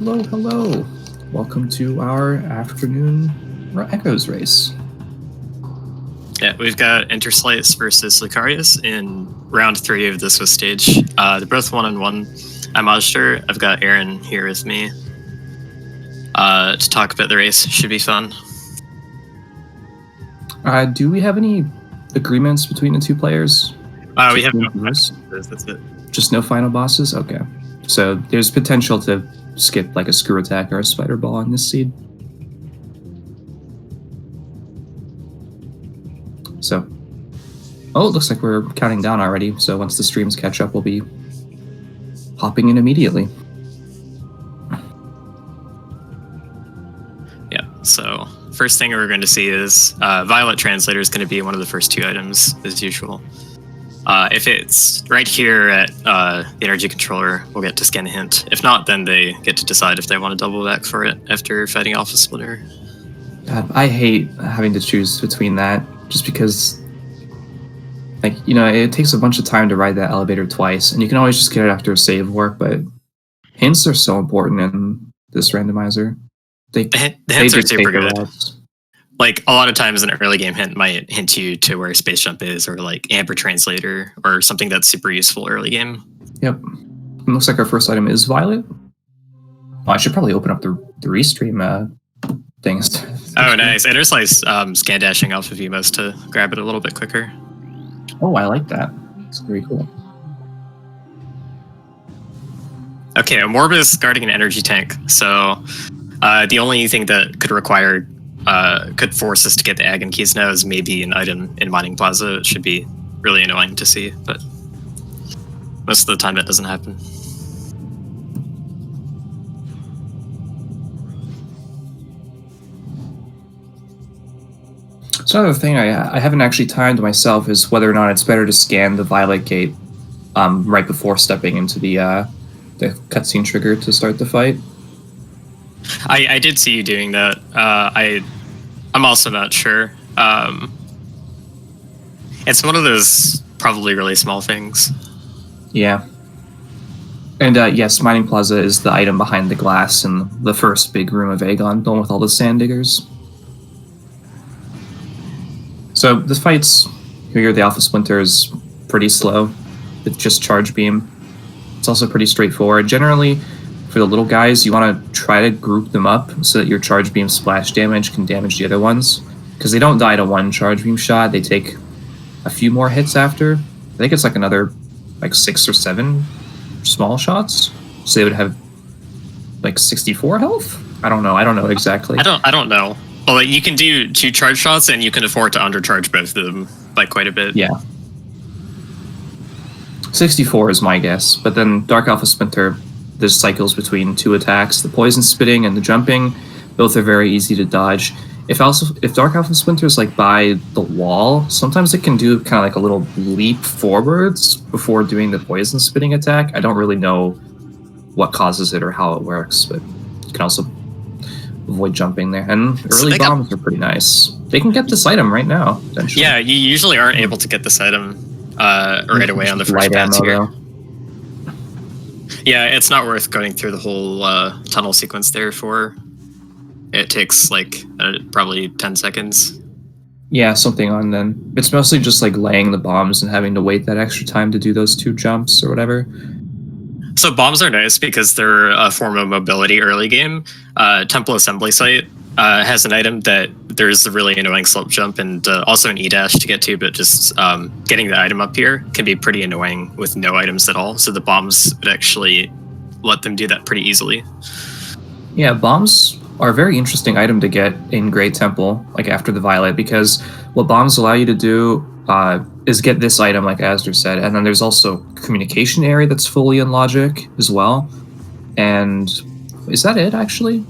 Hello, hello. Welcome to our afternoon Echoes race. Yeah, we've got Interslice versus Lucarius in round 3 of the Swiss stage. They're both 1-on-1. I'm Ozster. I've got Aaron here with me to talk about the race. Should be fun. Do we have any agreements between the two players? We have no bosses. That's it. Just no final bosses? Okay. So there's potential to skip like a screw attack or a spider ball on this seed. So, it looks like we're counting down already. So once the streams catch up, we'll be hopping in immediately. Yeah, so first thing we're going to see is Violet Translator is going to be one of the first 2 items, as usual. If it's right here at the energy controller, we'll get to scan a hint. If not, then they get to decide if they want to double back for it after fighting Alpha Splitter. God, I hate having to choose between that, just because, like, you know, it takes a bunch of time to ride that elevator twice, and you can always just get it after a save work, but hints are so important in this randomizer. The hints are super good. Like, a lot of times an early game hint might hint you to where Space Jump is, or like Amber Translator, or something that's super useful early game. Yep. It looks like our first item is Violet. Oh, I should probably open up the restream things. Oh, nice. Interslice scan dashing off of Vimos to grab it a little bit quicker. Oh, I like that. It's very cool. Okay, a Morbus guarding an energy tank. So the only thing that could force us to get the Agon keys now is maybe an item in Mining Plaza. It should be really annoying to see, but most of the time that doesn't happen. So another thing I haven't actually timed myself is whether or not it's better to scan the Violet Gate right before stepping into the cutscene trigger to start the fight. I did see you doing that. I'm also not sure. It's one of those probably really small things. Yeah. And yes, Mining Plaza is the item behind the glass in the first big room of Aegon, the one with all the sand diggers. So this fight's here, the Alpha Splinter is pretty slow with just Charge Beam. It's also pretty straightforward. Generally, for the little guys, you want to try to group them up so that your Charge Beam splash damage can damage the other ones. Because they don't die to one Charge Beam shot, they take a few more hits after. I think it's like another 6 or 7 small shots. So they would have 64 health? I don't know exactly. I don't know. Well, you can do 2 charge shots, and you can afford to undercharge both of them by quite a bit. Yeah. 64 is my guess, but then Dark Alpha Splinter, there's cycles between 2 attacks. The poison spitting and the jumping, both are very easy to dodge. If Dark Alpha Splinter is by the wall, sometimes it can do kind of like a little leap forwards before doing the poison spitting attack. I don't really know what causes it or how it works, but you can also avoid jumping there. And early bombs are pretty nice. They can get this item right now, essentially. Yeah, you usually aren't able to get this item right away on the first pass here. Yeah, it's not worth going through the whole tunnel sequence there for. It takes probably 10 seconds. Yeah, something on then. It's mostly just laying the bombs and having to wait that extra time to do those 2 jumps or whatever. So bombs are nice because they're a form of mobility early game. Temple Assembly Site has an item that there's a really annoying slope jump and also an E-dash to get to, but just getting the item up here can be pretty annoying with no items at all. So the bombs would actually let them do that pretty easily. Yeah, bombs are a very interesting item to get in Great Temple, after the Violet, because what bombs allow you to do is get this item, like Asder said, and then there's also communication area that's fully in logic as well. And is that it, actually?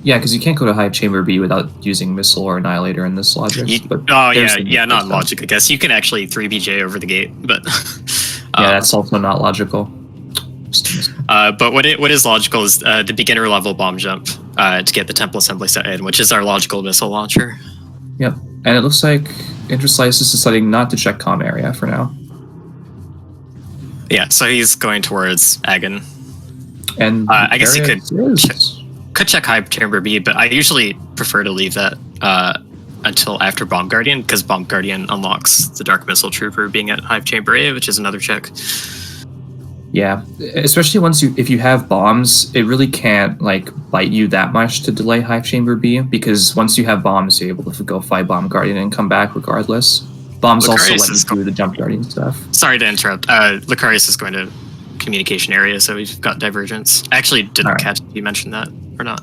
Yeah, because you can't go to Hive Chamber B without using Missile or Annihilator in this logic. Not in logic, I guess. You can actually 3BJ over the gate, but... yeah, that's also not logical. But what is logical is the beginner level bomb jump to get the Temple Assembly set in, which is our logical missile launcher. Yep, and it looks like Interslice is deciding not to check comm area for now. Yeah, so he's going towards Agon. And I guess you Lucarius could check Hype Chamber B, but I usually prefer to leave that until after Bomb Guardian, because Bomb Guardian unlocks the Dark Missile Trooper being at Hype Chamber A, which is another check. Yeah, especially if you have bombs, it really can't like bite you that much to delay Hive Chamber B, because once you have bombs, you're able to go fight Bomb Guardian and come back regardless. Bombs also let you do the Jump Guardian stuff. Sorry to interrupt. Lucarius is going to communication area, so we've got divergence. I actually didn't catch if you mentioned that or not.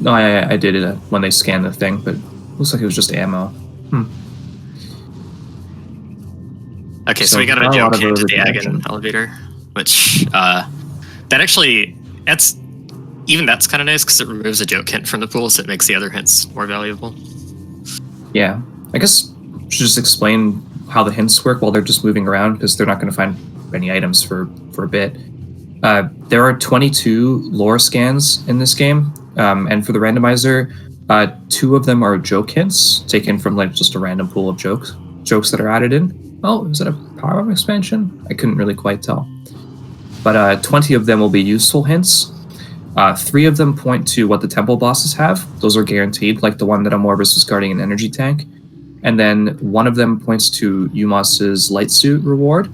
No, I did it when they scanned the thing, but it looks like it was just ammo. Okay, so we got a joke into the Agon elevator, which that's kind of nice because it removes a joke hint from the pool, so it makes the other hints more valuable. Yeah, I guess we should just explain how the hints work while they're just moving around, because they're not going to find any items for a bit. There are 22 lore scans in this game, and for the randomizer, 2 of them are joke hints taken from like just a random pool of jokes that are added in. Oh, is that a power-up expansion? I couldn't really quite tell. But 20 of them will be useful hints. 3 of them point to what the temple bosses have. Those are guaranteed, like the one that Amorbus is guarding an energy tank. And then 1 of them points to Umos's light suit reward.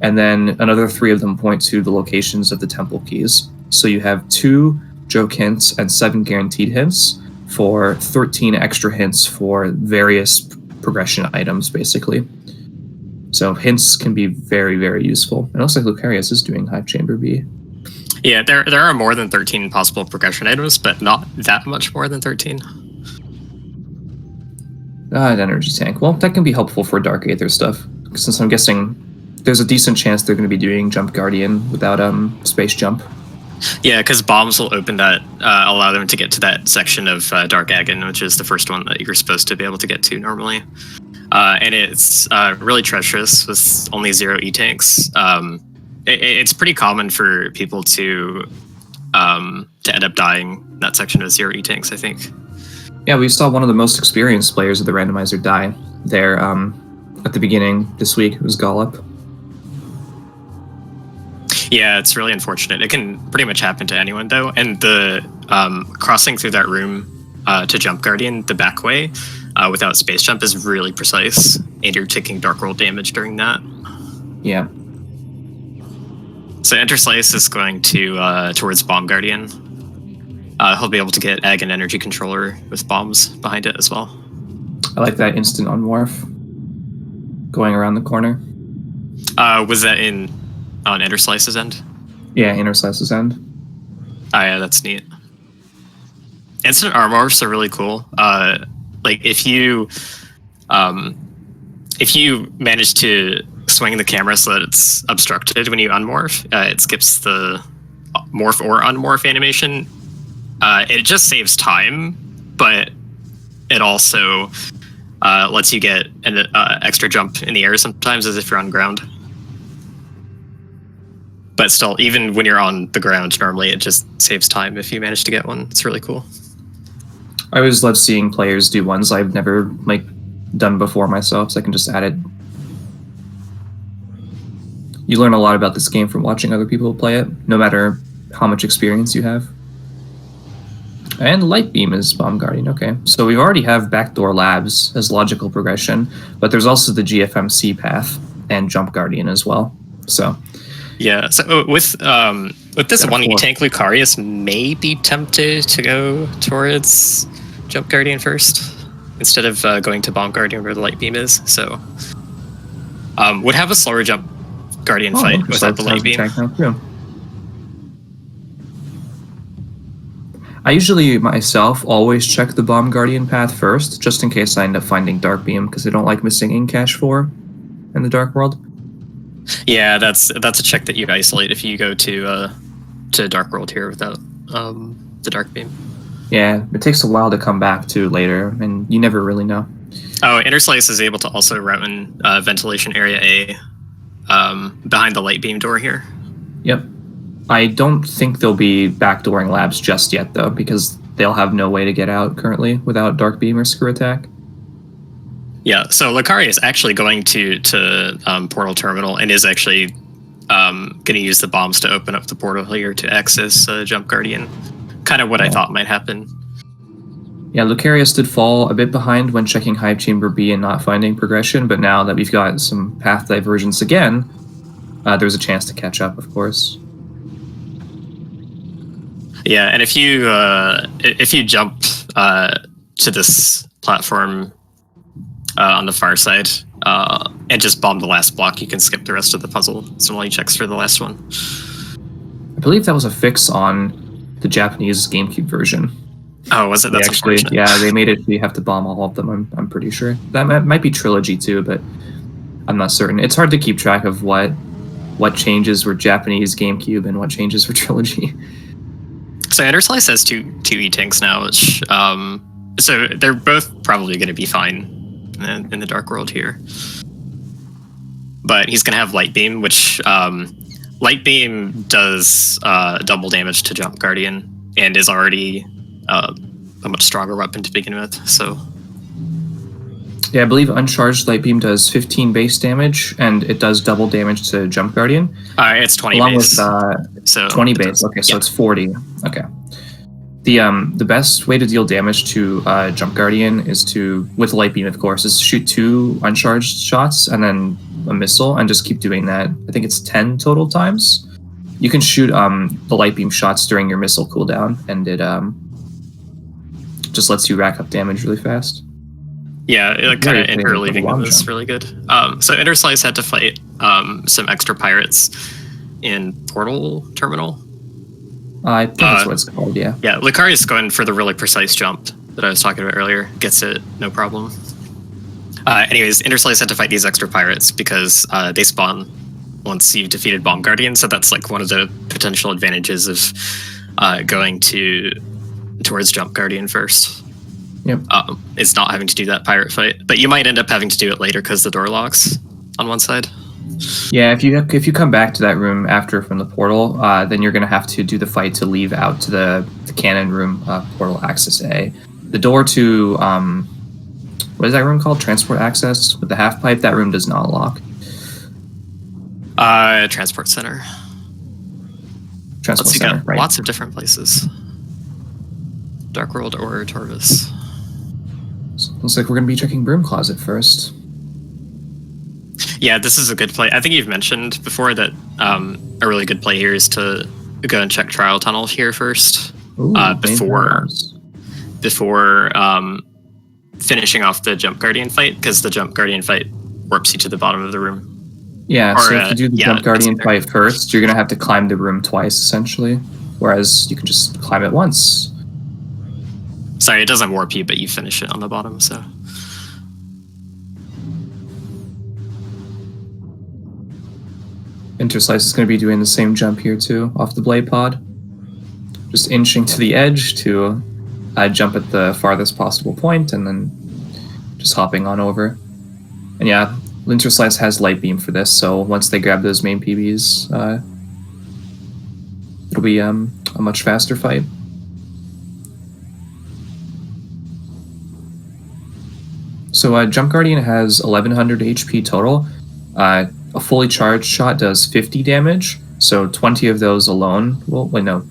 And then another 3 of them point to the locations of the temple keys. So you have 2 joke hints and 7 guaranteed hints for 13 extra hints for various progression items, basically. So hints can be very, very useful. It looks like Lucarius is doing Hive Chamber B. Yeah, there are more than 13 possible progression items, but not that much more than 13. An energy tank. Well, that can be helpful for Dark Aether stuff, since I'm guessing there's a decent chance they're going to be doing Jump Guardian without Space Jump. Yeah, because bombs will open that, allow them to get to that section of Dark Agon, which is the first one that you're supposed to be able to get to normally. And it's really treacherous with only 0 E-tanks. It's pretty common for people to end up dying in that section of 0 E-tanks, I think. Yeah, we saw one of the most experienced players of the randomizer die there at the beginning this week. It was Gollop. Yeah, it's really unfortunate. It can pretty much happen to anyone, though. And the crossing through that room to Jump Guardian the back way without space jump is really precise, and you're taking dark roll damage during that. Yeah. So Interslice is going to towards Bomb Guardian. He'll be able to get Ag and Energy Controller with bombs behind it as well. I like that instant on Morph going around the corner. Was that on Interslice's end? Yeah, Interslice's end. Oh yeah, that's neat. Instant arm morphs are really cool. Like if you manage to swing the camera so that it's obstructed when you unmorph, it skips the morph or unmorph animation. It just saves time, but it also lets you get an extra jump in the air sometimes as if you're on ground. But still, even when you're on the ground, normally it just saves time if you manage to get one. It's really cool. I always love seeing players do ones I've never done before myself, so I can just add it. You learn a lot about this game from watching other people play it, no matter how much experience you have. And Light Beam is Bomb Guardian, okay. So we already have Backdoor Labs as logical progression, but there's also the GFMC path and Jump Guardian as well. So yeah, so with this one E-tank, Lucarius may be tempted to go towards Jump Guardian first, instead of going to Bomb Guardian where the Light Beam is. So would have a slower Jump Guardian fight without the Light Beam. I usually, myself, always check the Bomb Guardian path first, just in case I end up finding Dark Beam, because I don't like missing in cache 4 in the Dark World. Yeah, that's a check that you isolate if you go to Dark World here without the Dark Beam. Yeah, it takes a while to come back to later, and you never really know. Oh, Interslice is able to also route in Ventilation Area A behind the Light Beam door here. Yep. I don't think they'll be backdooring labs just yet, though, because they'll have no way to get out currently without Dark Beam or Screw Attack. Yeah, so Lucarius is actually going to Portal Terminal and is actually Gonna use the bombs to open up the portal here to access Jump Guardian. Kind of what I thought might happen. Yeah, Lucarius did fall a bit behind when checking Hive Chamber B and not finding progression, but now that we've got some path divergence again, there's a chance to catch up, of course. Yeah, and if you jump to this platform on the far side and just bomb the last block, you can skip the rest of the puzzle. So only checks for the last one. I believe that was a fix on the Japanese GameCube version. Oh, was it? That's unfortunate. Yeah, they made it so you have to bomb all of them, I'm pretty sure. That might be Trilogy too, but I'm not certain. It's hard to keep track of what changes were Japanese GameCube and what changes were Trilogy. So Interslice has two E-Tanks now, which so they're both probably going to be fine in the Dark World here. But he's going to have Light Beam, which Light Beam does double damage to Jump Guardian and is already a much stronger weapon to begin with. So yeah, I believe Uncharged Light Beam does 15 base damage, and it does double damage to Jump Guardian. It's 20 along base. With, so 20 base. Okay, so it's 40. Okay. The best way to deal damage to Jump Guardian is to, with Light Beam, of course, is to shoot 2 uncharged shots and then a missile, and just keep doing that. I think it's 10 total times. You can shoot the Light Beam shots during your missile cooldown, and it just lets you rack up damage really fast. Yeah, it kind of interleaving them is really good. So Interslice had to fight some extra pirates in Portal Terminal. I think that's what it's called, yeah. Yeah, Lucarius going for the really precise jump that I was talking about earlier. Gets it, no problem. Anyways, Interslice had to fight these extra pirates because they spawn once you've defeated Bomb Guardian, so that's like one of the potential advantages of going towards Jump Guardian first. Yep. Is not having to do that pirate fight, but you might end up having to do it later because the door locks on one side. Yeah, if you come back to that room after from the portal, then you're going to have to do the fight to leave out to the cannon room, portal access A. The door to what is that room called? Transport access with the half pipe. That room does not lock. Transport center. Transport center. Right. Lots of different places. Dark World or Torvis. So looks like we're going to be checking Broom Closet first. Yeah, this is a good play. I think you've mentioned before that a really good play here is to go and check Trial Tunnel here first. Ooh, before finishing off the Jump Guardian fight, because the Jump Guardian fight warps you to the bottom of the room. Yeah, so if you do the Jump Guardian fight first, you're going to have to climb the room twice, essentially. Whereas you can just climb it once. Sorry, it doesn't warp you, but you finish it on the bottom, so... Interslice is going to be doing the same jump here too, off the blade pod. Just inching to the edge to jump at the farthest possible point, and then just hopping on over. And yeah, Interslice has Light Beam for this, so once they grab those main PBs, it'll be a much faster fight. So Jump Guardian has 1100 HP total. A fully charged shot does 50 damage, so 20 of those alone. Well, wait, no.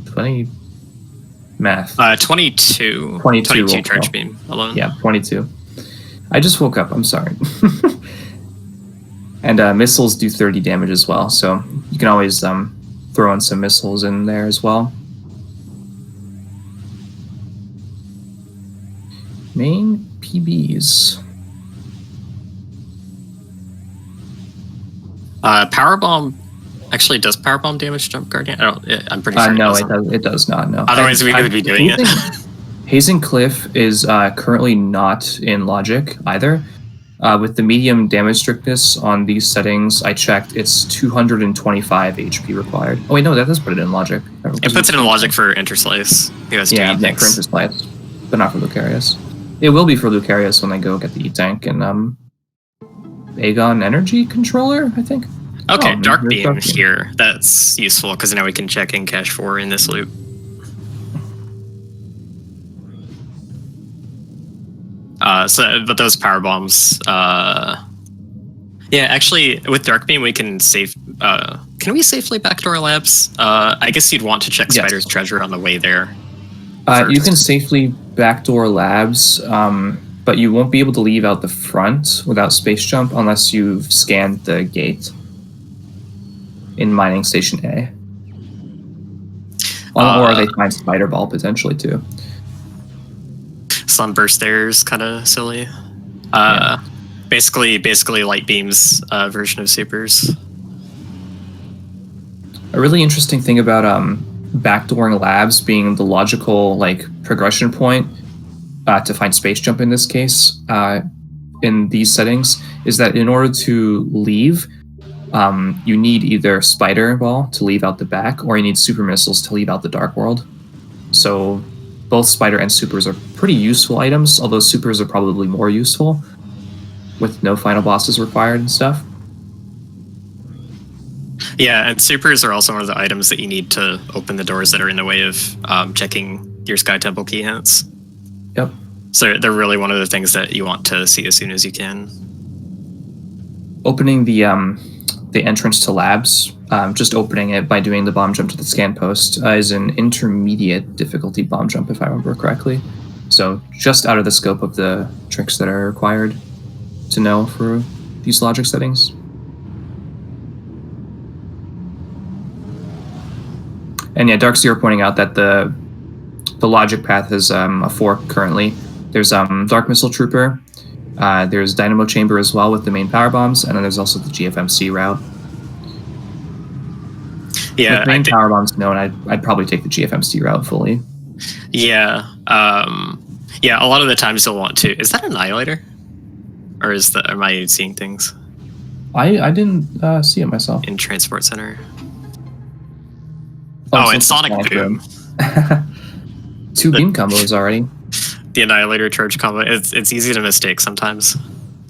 20 math. 22. 22 charge beam alone. Yeah, 22. I just woke up, I'm sorry. And missiles do 30 damage as well, so you can always throw in some missiles in there as well. Main PBs. Powerbomb actually does Powerbomb damage to Jump Guardian? I'm pretty sure no, it does not, no. Otherwise we could be doing it. Hazing Cliff is currently not in Logic either. With the medium damage strictness on these settings, I checked, it's 225 HP required. Oh wait, no, that does put it in Logic. It puts it in Logic for Interslice. Yeah, for Interslice, but not for Lucarius. It will be for Lucarius when they go get the E-Tank and Aegon Energy Controller, I think. Okay, Dark Beam here. That's useful because now we can check in Cache 4 in this loop. But those power bombs, Yeah, actually, with Dark Beam, we can save. Can we safely backdoor labs? I guess you'd want to check Yes. Spider's treasure on the way there. You can safely backdoor labs, but you won't be able to leave out the front without space jump unless you've scanned the gate in mining station A. Or they find Spider Ball potentially too. Sunburst there is kind of silly. Basically Light Beam's version of supers. A really interesting thing about backdooring labs being the logical progression point to find space jump in this case in these settings is that in order to leave, you need either Spider Ball to leave out the back, or you need Super Missiles to leave out the Dark World. So both Spider and Supers are pretty useful items, although Supers are probably more useful with no final bosses required and stuff. Yeah, and Supers are also one of the items that you need to open the doors that are in the way of checking your Sky Temple key hints. Yep. So they're really one of the things that you want to see as soon as you can. Opening the entrance to labs, just opening it by doing the bomb jump to the scan post is an intermediate difficulty bomb jump, if I remember correctly. So just out of the scope of the tricks that are required to know for these logic settings. And yeah, Dark Zero pointing out that the logic path is a fork currently. There's Dark Missile Trooper, there's Dynamo Chamber as well with the main power bombs, and then there's also the GFMC route. Yeah, with main power bombs known, I'd probably take the GFMC route fully. Yeah, yeah. A lot of the times you'll want to. Is that Annihilator, or am I seeing things? I didn't see it myself. In Transport Center. Oh, it's Sonic Boom. 2 beam combos already. The Annihilator charge combo. It's easy to mistake sometimes,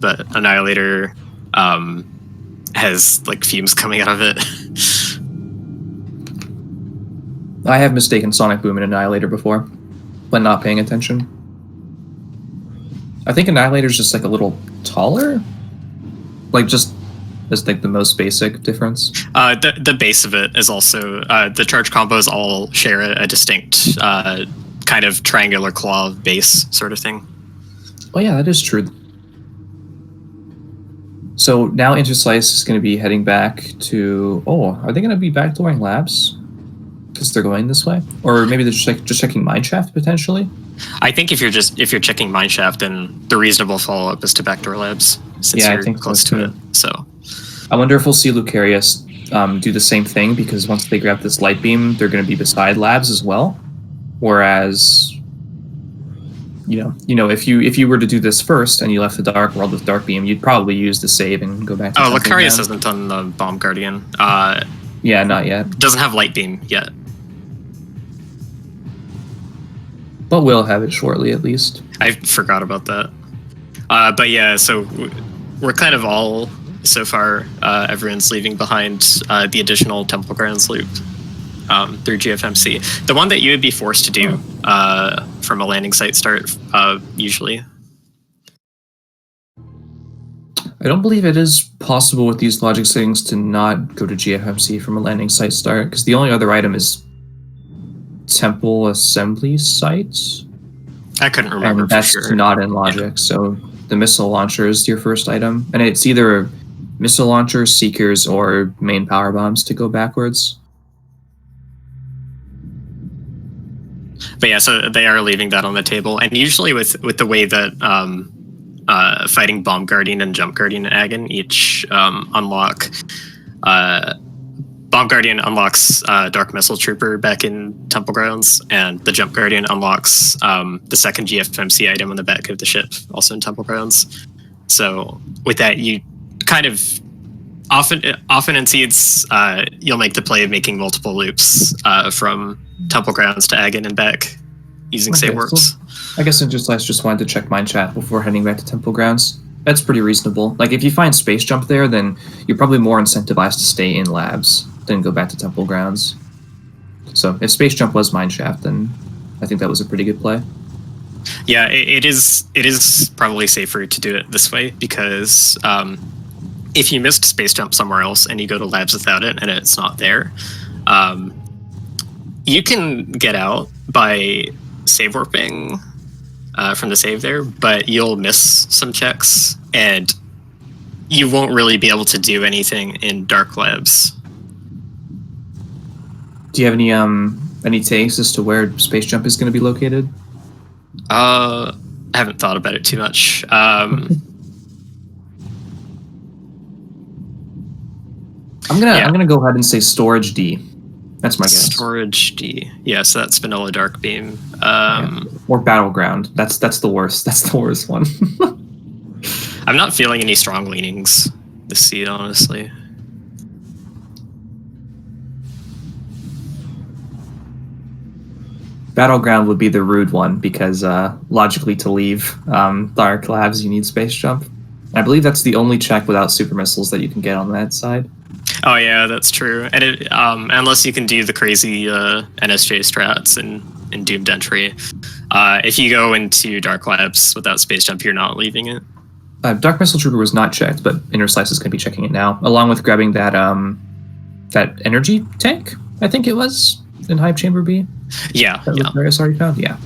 but Annihilator has fumes coming out of it. I have mistaken Sonic Boom and Annihilator before, when not paying attention. I think Annihilator's just a little taller, just as the most basic difference. The base of it is also the charge combos all share a distinct kind of triangular claw base sort of thing. Oh yeah, that is true. So now Interslice is going to be heading back to. Oh, are they going to be backdooring labs? Because they're going this way, or maybe they're just checking mineshaft potentially. I think if you're checking mineshaft, then the reasonable follow up is to backdoor labs since you're close to it. So I wonder if we'll see Lucarius do the same thing, because once they grab this light beam, they're going to be beside labs as well. Whereas, if you were to do this first and you left the Dark World with Dark Beam, you'd probably use the save and go back to. Oh, Lucarius hasn't done the Bomb Guardian. Yeah, not yet. Doesn't have Light Beam yet. But we'll have it shortly, at least. I forgot about that. But yeah, so we're kind of all, so far, everyone's leaving behind the additional Temple Grounds loop through GFMC. The one that you would be forced to do from a landing site start, usually. I don't believe it is possible with these logic settings to not go to GFMC from a landing site start, because the only other item is Temple Assembly Sites. I couldn't remember. And that's for sure. Not in logic, so the missile launcher is your first item, and it's either missile launcher, seekers, or main power bombs to go backwards. But yeah, so they are leaving that on the table, and usually with the way that fighting Bomb Guardian and Jump Guardian and Agon each unlock. Bomb Guardian unlocks Dark Missile Trooper back in Temple Grounds, and the Jump Guardian unlocks the second GFMC item on the back of the ship, also in Temple Grounds. So with that, you kind of often in Seeds, you'll make the play of making multiple loops from Temple Grounds to Agon and back using save works. So I guess Interslice just wanted to check mineshaft before heading back to Temple Grounds. That's pretty reasonable. If you find space jump there, then you're probably more incentivized to stay in labs than go back to Temple Grounds. So if space jump was mineshaft, then I think that was a pretty good play. Yeah, it is probably safer to do it this way because if you missed space jump somewhere else and you go to labs without it and it's not there, you can get out by save warping from the save there, but you'll miss some checks and you won't really be able to do anything in dark labs. Do you have any takes as to where space jump is going to be located? I haven't thought about it too much. I'm gonna go ahead and say storage D. That's my guess. Storage D. Yeah, so that's vanilla dark beam. Or battleground. That's the worst. That's the worst one. I'm not feeling any strong leanings this seed, honestly. Battleground would be the rude one because logically to leave dark labs you need space jump. I believe that's the only check without super missiles that you can get on that side. Oh yeah, that's true. And unless you can do the crazy NSJ strats and doomed entry, if you go into dark labs without space jump, you're not leaving it. Dark Missile Trooper was not checked, but Interslice is going to be checking it now, along with grabbing that that energy tank. I think it was in Hive Chamber B. Yeah, that Lucarius already found. Yeah.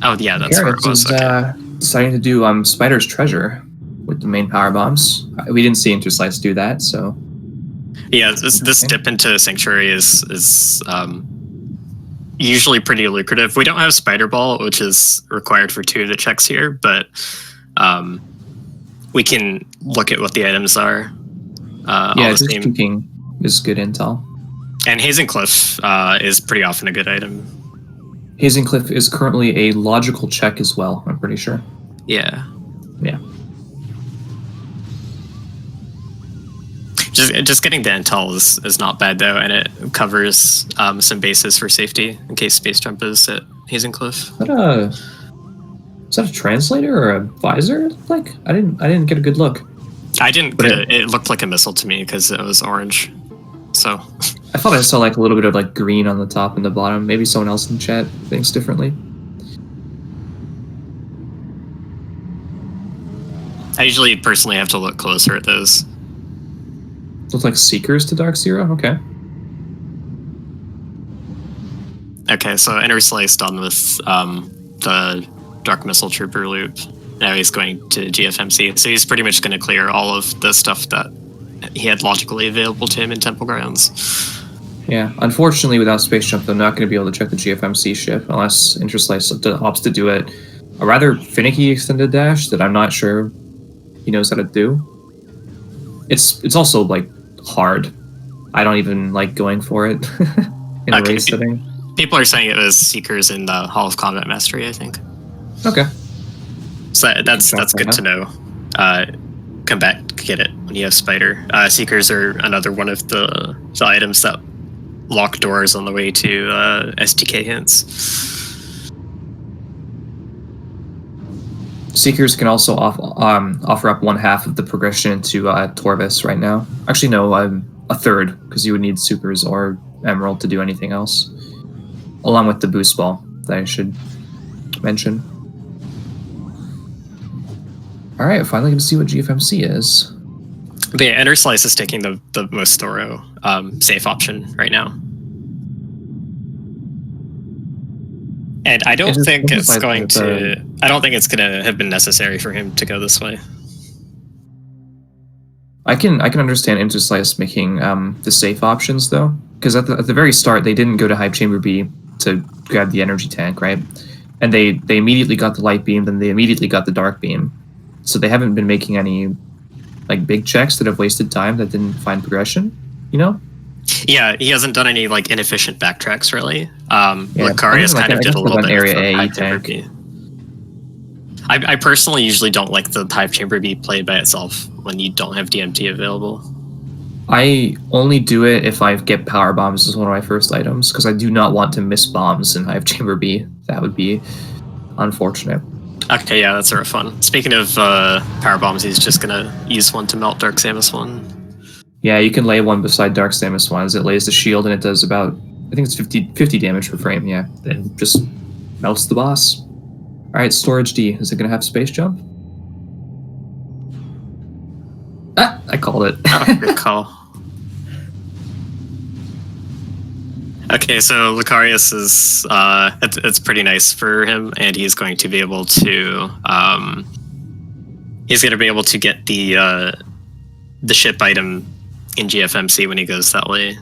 Oh yeah, that's where it was. Deciding to do Spider's Treasure with the main power bombs. We didn't see Interslice do that, so. Yeah, this dip into Sanctuary is usually pretty lucrative. We don't have Spider Ball, which is required for 2 of the checks here, but we can look at what the items are. Yeah, just peeking is good intel. And Hazen Cliff is pretty often a good item. Hazen Cliff is currently a logical check as well, I'm pretty sure. Yeah. Yeah. Just getting the intel is not bad, though, and it covers some bases for safety in case space jump is at Hazen Cliff. Is that a translator or a visor? Like, I didn't get a good look. I didn't get it. It looked like a missile to me because it was orange. So I thought I saw like a little bit of like green on the top and the bottom. Maybe someone else in chat thinks differently. I usually personally have to look closer at those. Looks like Seekers to Dark Zero? Okay. Okay, so Interslice done with the Dark Missile Trooper loop. Now he's going to GFMC, so he's pretty much going to clear all of the stuff that he had logically available to him in Temple Grounds. Yeah, unfortunately, without Space Jump, they're not going to be able to check the GFMC ship unless Interslice opts to do it a rather finicky extended dash that I'm not sure he knows how to do. It's also like hard. I don't even like going for it in a race setting. People are saying it was Seekers in the Hall of Combat Mastery, I think. Okay. So that's good to know. Come back, get it when you have Spider. Seekers are another one of the items that lock doors on the way to SDK hints. Seekers can also offer up 1/2 of the progression into Torvis right now. Actually, no, a third, because you would need Supers or Emerald to do anything else. Along with the boost ball that I should mention. Alright, finally going to see what GFMC is. But yeah, Interslice is taking the most thorough safe option right now. And I don't think it's going to have been necessary for him to go this way. I can understand Interslice making the safe options though, because at the very start they didn't go to Hive Chamber B to grab the energy tank, right? And they immediately got the light beam, then they immediately got the dark beam. So they haven't been making any like big checks that have wasted time that didn't find progression, you know? Yeah, he hasn't done any like inefficient backtracks really. Lucarius kind of did a little bit area of A Hive Chamber B. I personally usually don't like the Hive Chamber B played by itself when you don't have DMT available. I only do it if I get power bombs as one of my first items, because I do not want to miss bombs in Hive Chamber B. That would be unfortunate. Okay, yeah, that's sort of fun. Speaking of power bombs, he's just gonna use one to melt Dark Samus 1. Yeah, you can lay one beside Dark Samus 1 as it lays the shield, and it does about, I think it's 50 damage per frame, yeah. And just melts the boss. Alright, Storage D. Is it gonna have Space Jump? Ah, I called it. Oh, good call. Okay, so Lucarius is it's pretty nice for him, and he's going to be able to get the ship item in GFMC when he goes that way,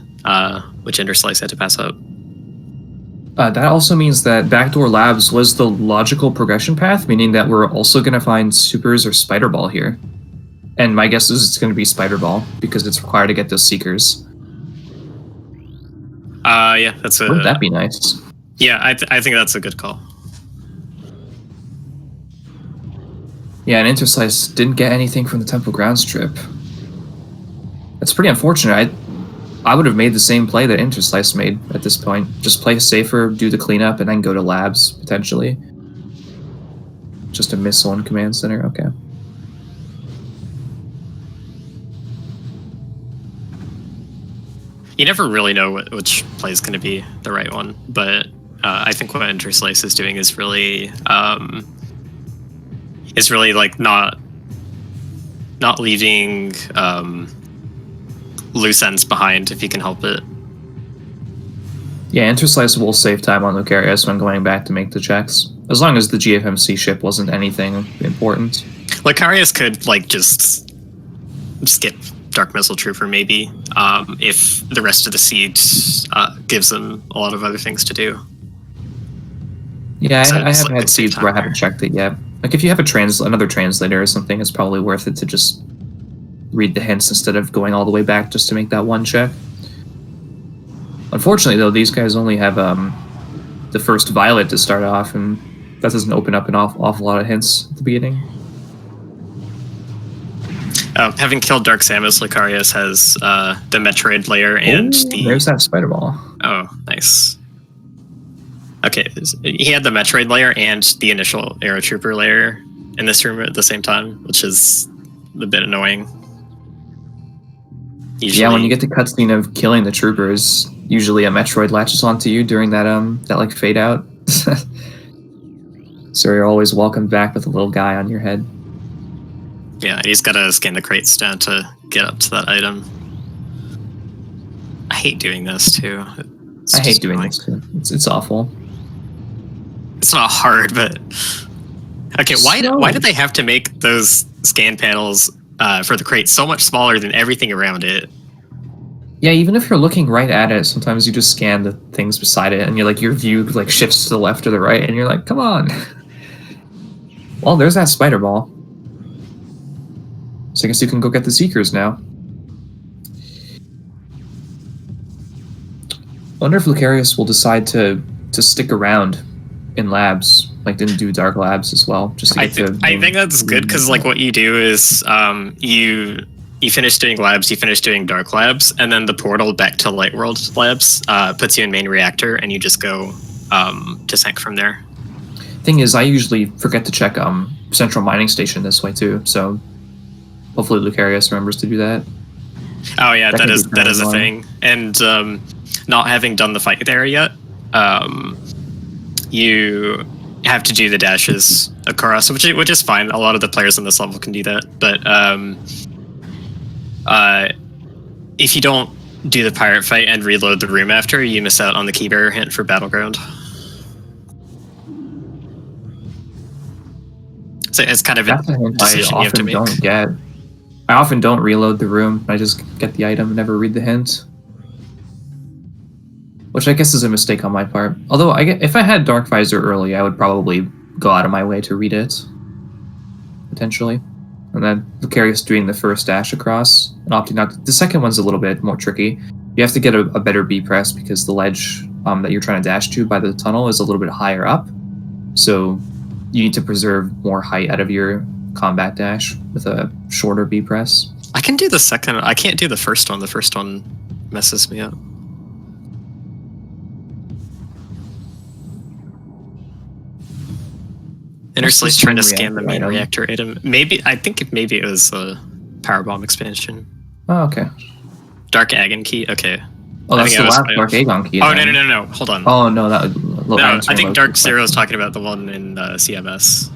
which Interslice had to pass up. That also means that Backdoor Labs was the logical progression path, meaning that we're also going to find Supers or Spider Ball here. And my guess is it's going to be Spider Ball, because it's required to get those Seekers. Yeah, that's a... Wouldn't that be nice? Yeah, I think that's a good call. Yeah, and Interslice didn't get anything from the Temple Grounds trip. That's pretty unfortunate. I would have made the same play that Interslice made at this point. Just play safer, do the cleanup, and then go to labs, potentially. Just a missile and command center, okay. You never really know which play is going to be the right one, but I think what Interslice is doing is really like not leaving loose ends behind if you can help it. Yeah, Interslice will save time on Lucarius when going back to make the checks, as long as the GFMC ship wasn't anything important. Lucarius could like just skip Dark Missile Trooper maybe, if the rest of the siege gives them a lot of other things to do. Yeah, So I it's have like had seeds where I haven't checked it yet. Like if you have another translator or something, it's probably worth it to just read the hints instead of going all the way back just to make that one check. Unfortunately, though, these guys only have the first Violet to start off, and that doesn't open up an awful lot of hints at the beginning. Having killed Dark Samus, Lucarius has the Metroid layer and There's that Spider Ball. Oh, nice. Okay, he had the Metroid layer and the initial Aero Trooper layer in this room at the same time, which is a bit annoying. Usually, yeah, when you get the cutscene of killing the troopers, usually a Metroid latches onto you during that like fade out. So you're always welcomed back with a little guy on your head. Yeah, he's got to scan the crates down to get up to that item. I hate doing this too. I hate doing this too. It's awful. It's not hard, but okay. Why did they have to make those scan panels for the crate so much smaller than everything around it? Yeah, even if you're looking right at it, sometimes you just scan the things beside it, and your view like shifts to the left or the right, and you're like, come on. Well, there's that Spider Ball. So I guess you can go get the Seekers now. I wonder if Lucarius will decide to stick around in labs, like didn't do dark labs as well, just to get I think that's good because like what you do is you finish doing labs, you finish doing dark labs, and then the portal back to Light World labs puts you in main reactor, and you just go to sync from there. Thing is, I usually forget to check Central Mining Station this way too, so hopefully Lucarius remembers to do that. Oh yeah, that is a thing. And not having done the fight there yet, you have to do the dashes across, which is fine. A lot of the players on this level can do that, but if you don't do the pirate fight and reload the room after, you miss out on the key bearer hint for Battleground. So it's kind of a decision you have to make. I often don't reload the room. I just get the item and never read the hint. Which I guess is a mistake on my part. Although, if I had Dark Visor early, I would probably go out of my way to read it. Potentially. And then Lucarius doing the first dash across and opting out. The second one's a little bit more tricky. You have to get a better B press because the ledge that you're trying to dash to by the tunnel is a little bit higher up. So you need to preserve more height out of your combat dash with a shorter B press. I can do the second. I can't do the first one. The first one messes me up. Interslice trying to scan the main reactor item. I think it was a power bomb expansion. Oh, okay. Dark Agon key. Okay. Oh, that's the last Dark Agon key. Oh no! Hold on. Oh no, I think Dark Zero is talking about the one in CMS.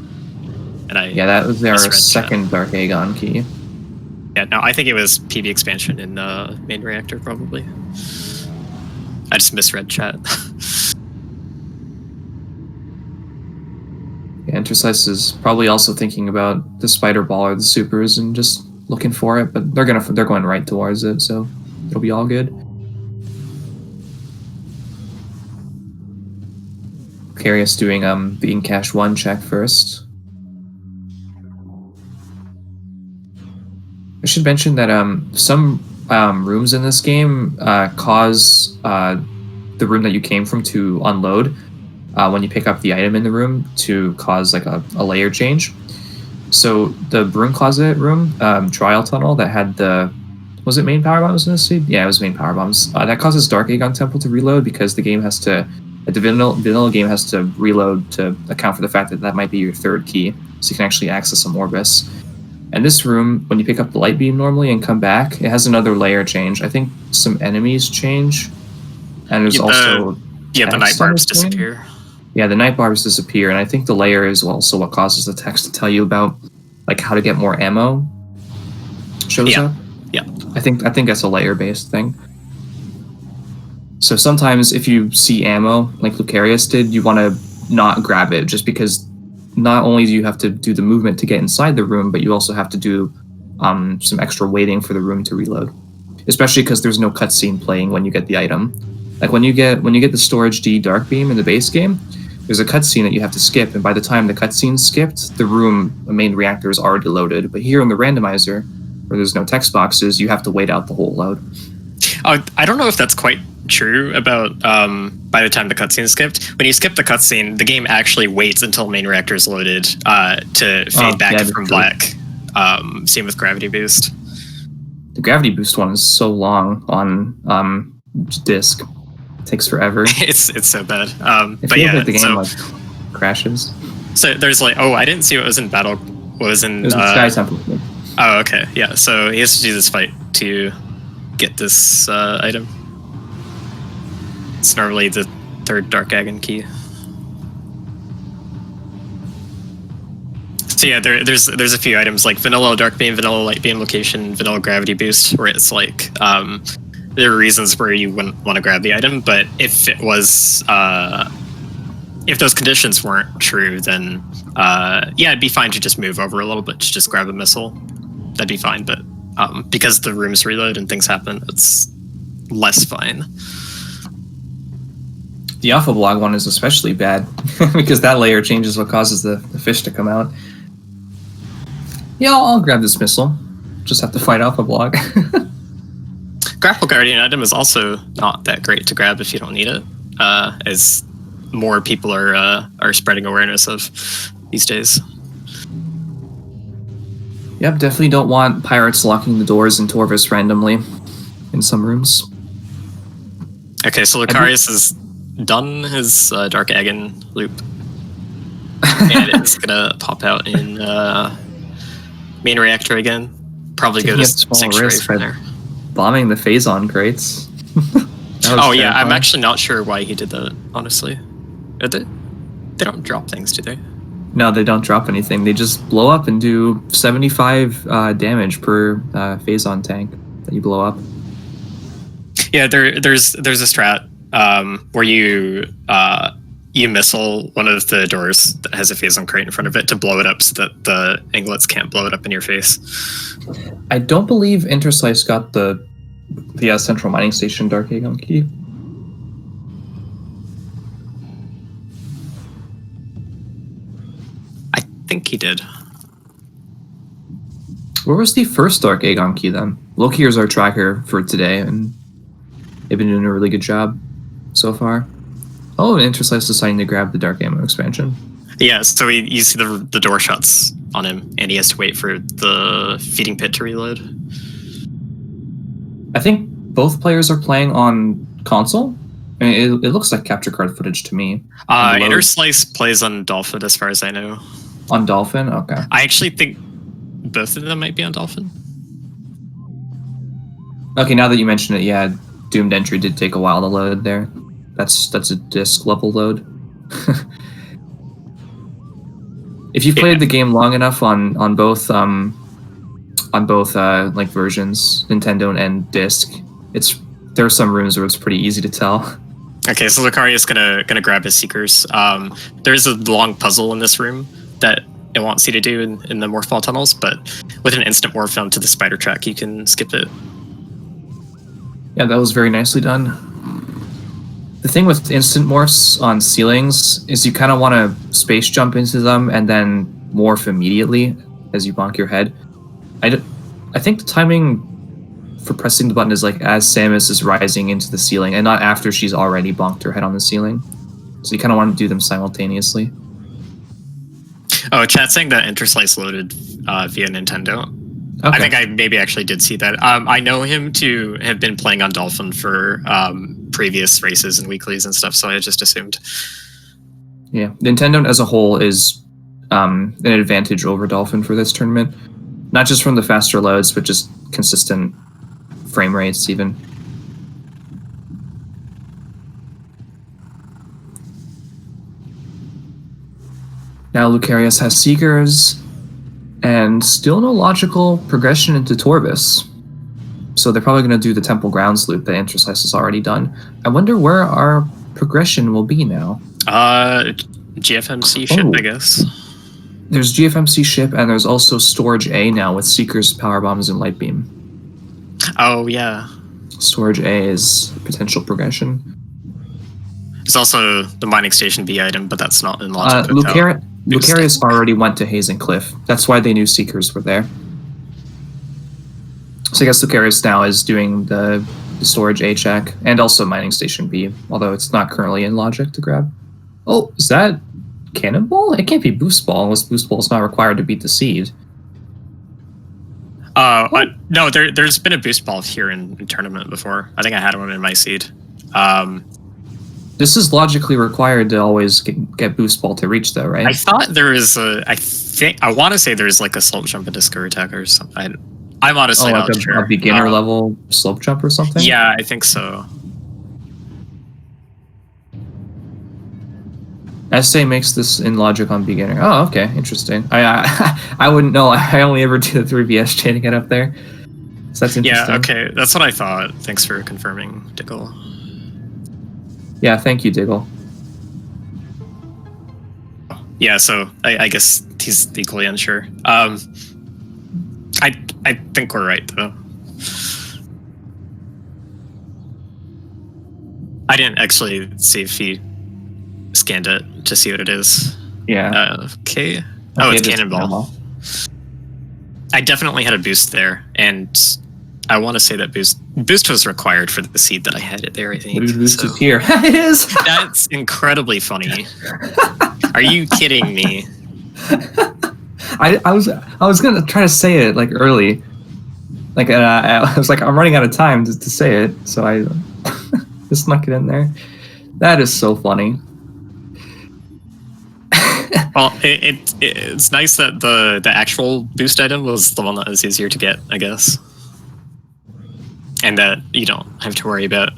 And that was their second Dark Agon key. Yeah, no, I think it was PB expansion in main reactor, probably. I just misread chat. Yeah, Interslice is probably also thinking about the spider ball or the supers and just looking for it, but they're going right towards it, so it'll be all good. Lucarius doing the in-cache 1 check first. I should mention that some rooms in this game cause the room that you came from to unload when you pick up the item in the room, to cause like a layer change. So the broom closet room, trial tunnel that had was it main power bombs in this seed? Yeah, it was main power bombs. That causes Dark Aegon Temple to reload because the game has to, the vanilla game has to reload to account for the fact that that might be your third key, so you can actually access some Orbis. And this room, when you pick up the light beam normally and come back, it has another layer change. I think some enemies change, and there's also the night barbs disappear. Yeah, the night barbs disappear, and I think the layer is also what causes the text to tell you about like how to get more ammo. Shows up. Yeah, I think that's a layer-based thing. So sometimes if you see ammo, like Lucarius did, you want to not grab it, just because not only do you have to do the movement to get inside the room, but you also have to do some extra waiting for the room to reload. Especially because there's no cutscene playing when you get the item. Like when you get the Storage D Dark Beam in the base game, there's a cutscene that you have to skip, and by the time the cutscene's skipped, the main reactor is already loaded. But here in the randomizer, where there's no text boxes, you have to wait out the whole load. I don't know if that's quite true about by the time the cutscene is skipped. When you skip the cutscene, the game actually waits until main reactor is loaded to fade back from black. Same with Gravity Boost. The Gravity Boost one is so long on disc. It takes forever. It's so bad. But yeah, like the game like crashes. So there's like, I didn't see what was in battle. What was in? It was the Sky Temple. Oh, okay, yeah. So he has to do this fight to get this item. It's normally the third Dark Aegon key. So yeah, there's a few items like Vanilla Dark Beam, Vanilla Light Beam Location, Vanilla Gravity Boost, where it's like there are reasons where you wouldn't want to grab the item, but if it was if those conditions weren't true, then yeah, it'd be fine to just move over a little bit to just grab a missile. That'd be fine, but because the rooms reload and things happen, it's less fine. The Alpha Blog one is especially bad because that layer changes what causes the fish to come out. Yeah, I'll grab this missile. Just have to fight Alpha Blog. Grapple Guardian item is also not that great to grab if you don't need it, as more people are spreading awareness of these days. Yep, definitely don't want pirates locking the doors in Torvis randomly in some rooms. Okay, so Lucarius has done his Dark Aegon loop. And it's gonna pop out in main reactor again. Probably go to 6 ray from there. Bombing the Phazon crates. Oh yeah, I'm actually not sure why he did that, honestly. They don't drop things, do they? No, they don't drop anything. They just blow up and do 75 damage per Phazon tank that you blow up. Yeah, there's a strat where you missile one of the doors that has a Phazon crate in front of it to blow it up so that the anglets can't blow it up in your face. I don't believe Interslice got the Central Mining Station Dark Aegon key. I think he did. Where was the first Dark Aegon key then? Loki is our tracker for today, and they've been doing a really good job so far. Oh, and Interslice deciding to grab the Dark Ammo expansion. Yeah, so you see the door shuts on him, and he has to wait for the feeding pit to reload. I think both players are playing on console. I mean, it looks like capture card footage to me. Interslice plays on Dolphin, as far as I know. On Dolphin? Okay. I actually think both of them might be on Dolphin. Okay, now that you mention it, yeah, Doomed Entry did take a while to load there. That's a disc level load. If you've played the game long enough on both on both like versions, Nintendo and disc. There are some rooms where it's pretty easy to tell. Okay, so Lucarius gonna grab his seekers. There's a long puzzle in this room that it wants you to do in the morph ball tunnels, but with an instant morph onto the spider track, you can skip it. Yeah, that was very nicely done. The thing with instant morphs on ceilings is you kind of want to space jump into them and then morph immediately as you bonk your head. I think the timing for pressing the button is like as Samus is rising into the ceiling and not after she's already bonked her head on the ceiling. So you kind of want to do them simultaneously. Oh, chat saying that Interslice loaded via Nintendo. Okay. I think I maybe actually did see that. I know him to have been playing on Dolphin for previous races and weeklies and stuff, so I just assumed. Yeah, Nintendo as a whole is an advantage over Dolphin for this tournament. Not just from the faster loads, but just consistent frame rates even. Now Lucarius has Seekers, and still no logical progression into Torvis. So they're probably going to do the Temple Grounds loop that Interslice has already done. I wonder where our progression will be now. GFMC ship, I guess. There's GFMC ship, and there's also Storage A now with Seekers, Power Bombs, and Light Beam. Oh, yeah. Storage A is potential progression. There's also the Mining Station B item, but that's not in logic. Lucarius already went to Hazen Cliff. That's why they knew Seekers were there. So I guess Lucarius now is doing the Storage A check, and also Mining Station B, although it's not currently in logic to grab. Oh, is that Cannonball? It can't be Boost Ball unless Boost Ball is not required to beat the seed. No, there's been a Boost Ball here in tournament before. I think I had one in my seed. This is logically required to always get Boost Ball to reach, though, right? I thought there was I want to say there's like a slope jump and disco attack or something. I'm honestly not sure. A beginner level slope jump or something? Yeah, I think so. SA makes this in logic on beginner. Oh, okay, interesting. I wouldn't know. I only ever do the 3BS chain to get up there. So that's interesting. Yeah, okay, that's what I thought. Thanks for confirming, Diggle. Yeah, thank you, Diggle. Yeah, so I guess he's equally unsure. I think we're right, though. I didn't actually see if he scanned it to see what it is. Yeah. Okay. Oh, it's Cannonball. I definitely had a boost there, and I want to say that boost was required for the seed that I had it there, I think. Boost is here. It is! That's incredibly funny. Are you kidding me? I was gonna try to say it like early, like I was like I'm running out of time to say it, so I just snuck it in there. That is so funny. Well, it's nice that the actual boost item was the one that was easier to get, I guess, and that you don't have to worry about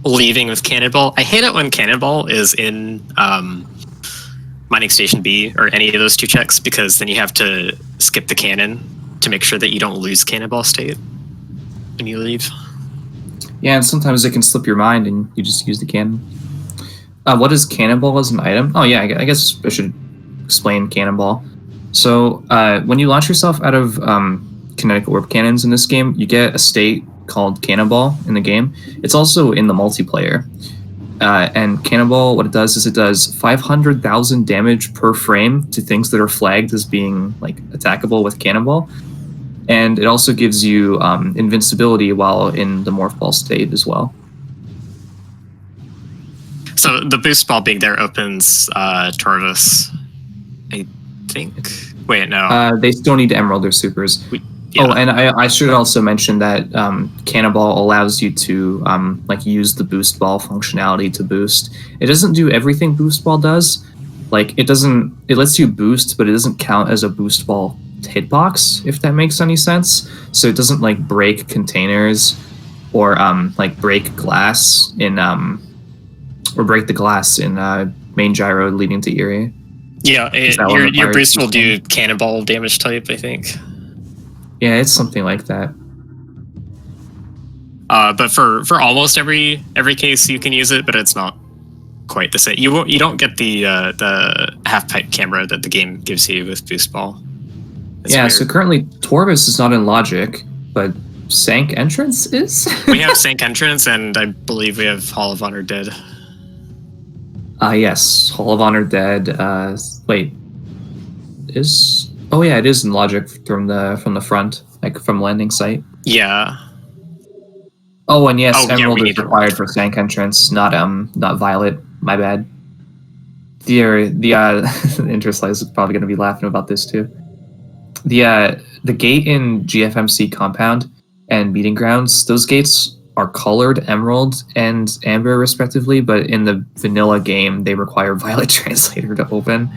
leaving with Cannonball. I hate it when Cannonball is in Mining Station B or any of those two checks, because then you have to skip the cannon to make sure that you don't lose Cannonball state when you leave. Yeah, and sometimes it can slip your mind and you just use the cannon. What is Cannonball as an item? Oh yeah, I guess I should explain Cannonball. So when you launch yourself out of kinetic orb cannons in this game, you get a state called Cannonball in the game. It's also in the multiplayer. And Cannonball, what it does is it does 500,000 damage per frame to things that are flagged as being like attackable with Cannonball. And it also gives you invincibility while in the Morph Ball state as well. So the boost ball being there opens Torvis, I think. Wait, no. They still need to emerald their supers. Yeah. Oh, and I should also mention that Cannonball allows you to like use the boost ball functionality to boost. It doesn't do everything boost ball does. Like it lets you boost, but it doesn't count as a boost ball hitbox, if that makes any sense. So it doesn't like break containers or like break glass in or break the glass in main gyro leading to Erie. Yeah, your boost will do Cannonball damage type, I think. Yeah, it's something like that. But for almost every case you can use it, but it's not quite the same. You don't get the half pipe camera that the game gives you with Boost Ball. It's yeah, weird. so currently Torvis is not in Logic, but Sank Entrance is? We have Sank Entrance, and I believe we have Hall of Honor Dead. Yes, Hall of Honor Dead. Wait, is oh yeah, it is in Logic from the front, like from landing site. Yeah. Oh, and yes, Oh, yeah, Emerald we is need required Emerald. for Sank Entrance, not Violet. My bad. The Interslice is probably going to be laughing about this too. The gate in GFMC Compound and Meeting Grounds, those gates are colored Emerald and Amber respectively, but in the vanilla game they require Violet Translator to open.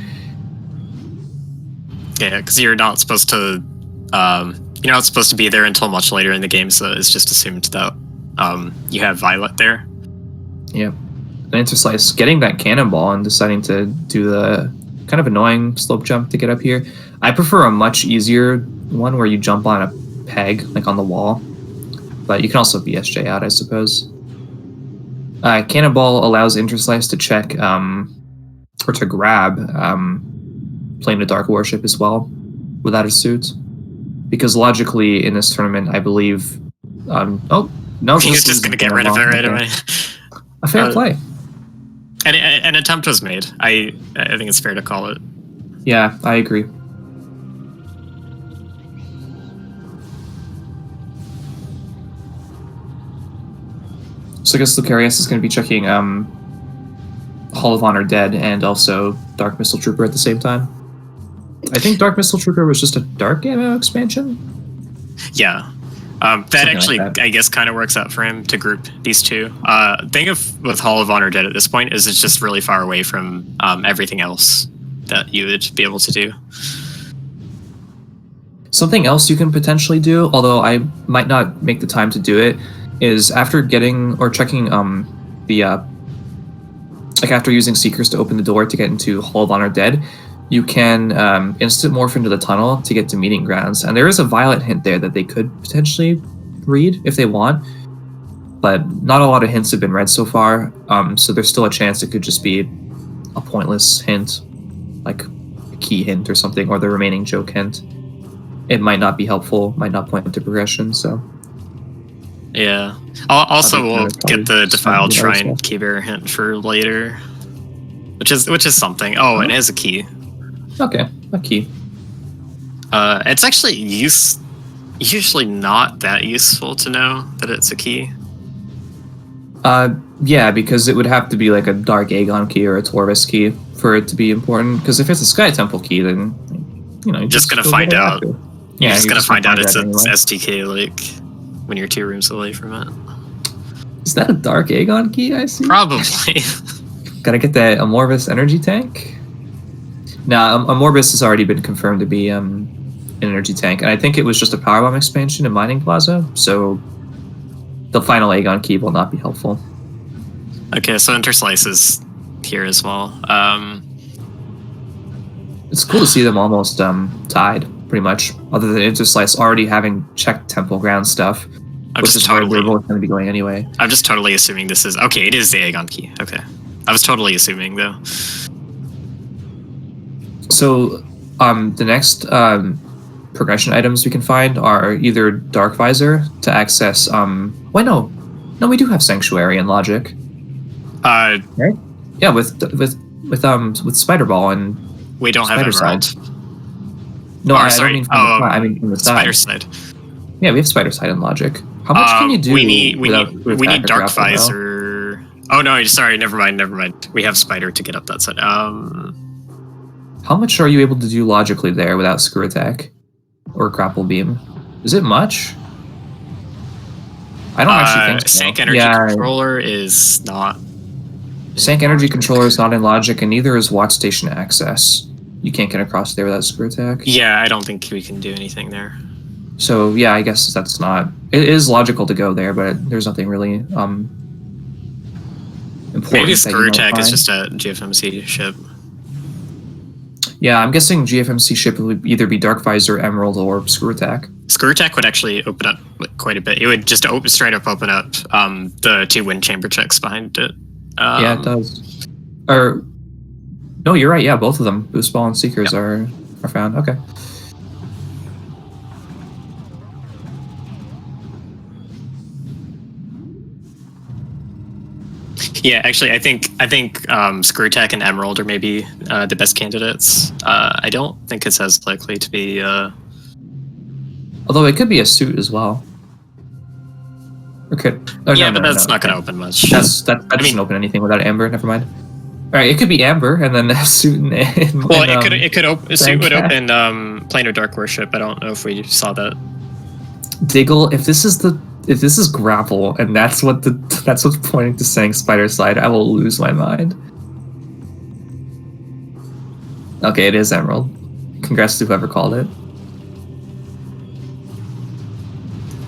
Yeah, because you're not supposed to be there until much later in the game, so it's just assumed that you have Violet there. Yep. And Interslice getting that cannonball and deciding to do the kind of annoying slope jump to get up here. I prefer a much easier one where you jump on a peg, like on the wall. But you can also BSJ out, I suppose. Cannonball allows Interslice to check or to grab Plane of Dark Worship as well without a suit. Because logically in this tournament, I believe. Oh, no. He's just going to get rid of it right away. A fair play. An attempt was made. I think it's fair to call it. Yeah, I agree. So I guess Lucarius is going to be checking Hall of Honor Dead and also Dark Missile Trooper at the same time. I think Dark Missile Trooper was just a dark ammo expansion. Yeah. That actually, like that. I guess, kind of works out for him to group these two. Thing with Hall of Honor Dead at this point is it's just really far away from everything else that you would be able to do. Something else you can potentially do, although I might not make the time to do it, is after getting or checking like after using Seekers to open the door to get into Hall of Honor Dead, you can instant morph into the tunnel to get to Meeting Grounds. And there is a Violet hint there that they could potentially read if they want, but not a lot of hints have been read so far, so there's still a chance it could just be a pointless hint, like a key hint or something, or the remaining joke hint. It might not be helpful, might not point to progression, so... Yeah. Also, we'll get the Defiled Shrine Keybearer hint for later, which is something. Oh, it has a key. Okay, a key. It's actually usually not that useful to know that it's a key. Yeah, because it would have to be like a Dark Aegon key or a Torvis key for it to be important. Because if it's a Sky Temple key, then you're just gonna find out. Yeah, you're just gonna find out it's an STK like when you're 2 rooms away from it. Is that a Dark Aegon key? I see. Probably. Gotta get that Amorphous energy tank. Now, Amorbis has already been confirmed to be an energy tank, and I think it was just a Powerbomb expansion in Mining Plaza, so the final Aegon key will not be helpful. Okay, so Interslice is here as well. It's cool to see them almost tied, pretty much, other than Interslice already having checked Temple Ground stuff, which is where we're both going to be going anyway. I'm just totally assuming this is... Okay, it is the Aegon key. Okay. I was totally assuming, though. So, the next progression items we can find are either Dark Visor to access. Wait, no, we do have Sanctuary in Logic. Right? Yeah, with Spider Ball and we don't Spider have Emerald. Side. No, I mean from the Spider side. Side. Yeah, we have Spider Side in Logic. How much can you do? We need Dark Visor. Oh no, sorry, never mind. We have Spider to get up that side. How much are you able to do logically there without Screw Attack or Grapple Beam? Is it much? I don't actually think so. Sank Energy Controller is not... Sank Energy Controller is not in Logic, and neither is Watch Station Access. You can't get across there without Screw Attack. Yeah, I don't think we can do anything there. So, yeah, I guess that's not... It is logical to go there, but there's nothing really important. Maybe Screw Attack is just a GFMC ship. Yeah, I'm guessing GFMC ship would either be Dark Visor, Emerald, or Screw Attack. Screw Attack would actually open up quite a bit. It would just straight up open up the 2 wind chamber checks behind it. Yeah, it does. Or no, you're right. Yeah, both of them, Boost Ball and Seekers, are found. Okay. Yeah, actually, I think Screw Attack and Emerald are maybe the best candidates. I don't think it's as likely to be. Although it could be a suit as well. Or could. Oh, yeah, no, but that's not going to open much. That doesn't open anything without Amber. Never mind. All right, it could be Amber and then suit and well, it could open. Suit would open Planar Dark Worship. I don't know if we saw that. Diggle, if this is grapple and that's what's pointing to saying Spider Slide, I will lose my mind. Okay, it is Emerald. Congrats to whoever called it.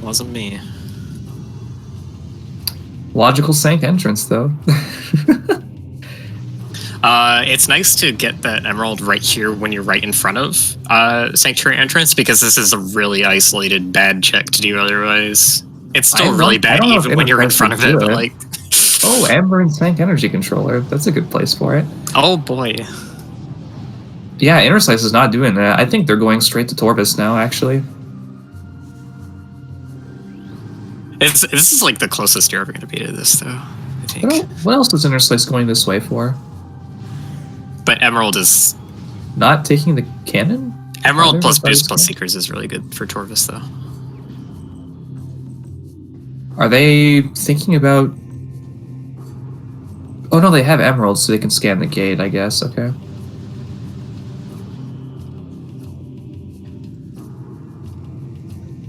Wasn't me. Logical Sank entrance though. It's nice to get that Emerald right here when you're right in front of Sanctuary entrance, because this is a really isolated bad check to do otherwise. It's still really bad even when you're in front of it, but like... Oh, Amber and Sank Energy Controller. That's a good place for it. Oh boy. Yeah, Interslice is not doing that. I think they're going straight to Torvis now, actually. This is like the closest you're ever going to be to this, though, I think. What else is Interslice going this way for? But Emerald is... Not taking the cannon? Emerald plus Boost plus Seekers is really good for Torvis, though. Are they thinking about... Oh no, they have Emerald, so they can scan the gate, I guess. Okay.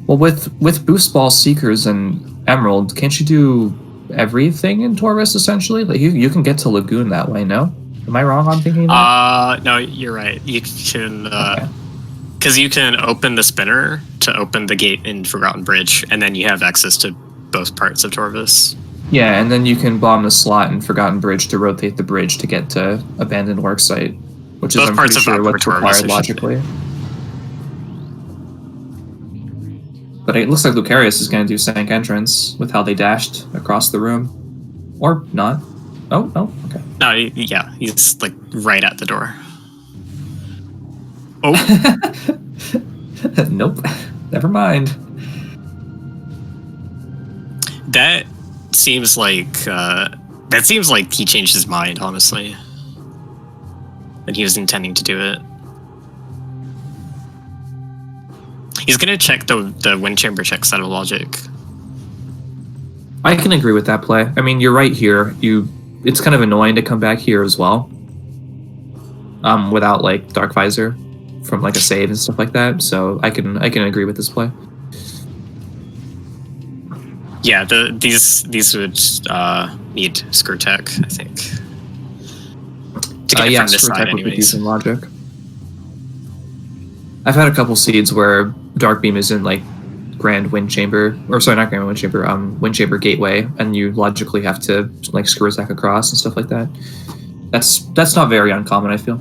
Well, with Boost Ball, Seekers, and Emerald, can't you do everything in Torvis, essentially? Like you can get to Lagoon that way, no? Am I wrong on thinking that? No, you're right. You can... Because you can open the spinner to open the gate in Forgotten Bridge, and then you have access to both parts of Torvis. Yeah, and then you can bomb the slot in Forgotten Bridge to rotate the bridge to get to Abandoned Worksite, which is, I'm pretty sure, what's required logically. But it looks like Lucarius is going to do Sank Entrance with how they dashed across the room. Or not. Oh, okay. No, yeah, he's like right at the door. Oh. Nope. Never mind. That seems like he changed his mind, honestly. That he was intending to do it. He's gonna check the wind chamber checks out of logic. I can agree with that play. I mean, you're right here. It's kind of annoying to come back here as well. Without like Dark Visor from like a save and stuff like that. So I can agree with this play. Yeah, these would need Screw Tech, I think. To get from this side, anyways. Using logic. I've had a couple seeds where Dark Beam is in like Grand Wind Chamber, or sorry, not Grand Wind Chamber, Wind Chamber Gateway, and you logically have to like Screw Attack across and stuff like that. That's not very uncommon, I feel.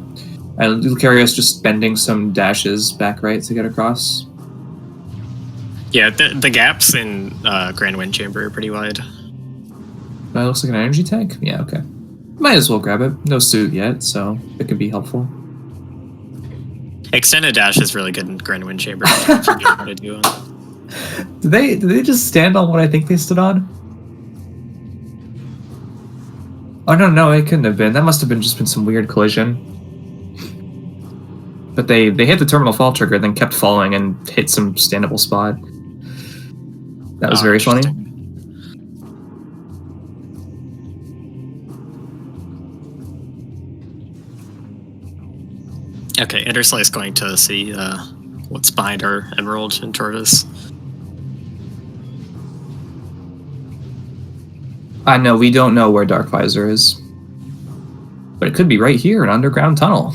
And Lucarius just spending some dashes back right to get across. Yeah, the gaps in Grand Wind Chamber are pretty wide. That looks like an energy tank? Yeah, okay. Might as well grab it. No suit yet, so it could be helpful. Extended dash is really good in Grand Wind Chamber. If you know how to do it. Did they just stand on what I think they stood on? Oh no, it couldn't have been. That must have just been some weird collision. But they hit the terminal fall trigger, then kept falling and hit some standable spot. That was very funny. Okay, Interslice going to see what's behind our Emerald and Tortoise. I know, we don't know where Dark Visor is. But it could be right here, an underground tunnel.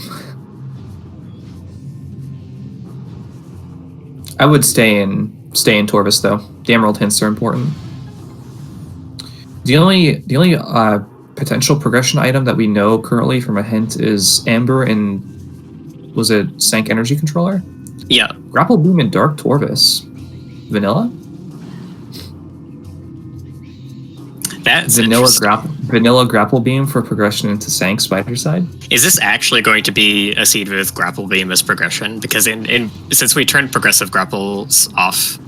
I would stay in Torvis though. The Emerald hints are important. The only potential progression item that we know currently from a hint is Amber and was it Sank Energy Controller? Yeah. Grapple Beam and Dark Torvus. Vanilla? That's vanilla grapple beam for progression into Sank Spider Side. Is this actually going to be a seed with grapple beam as progression? Because since we turned progressive grapples off,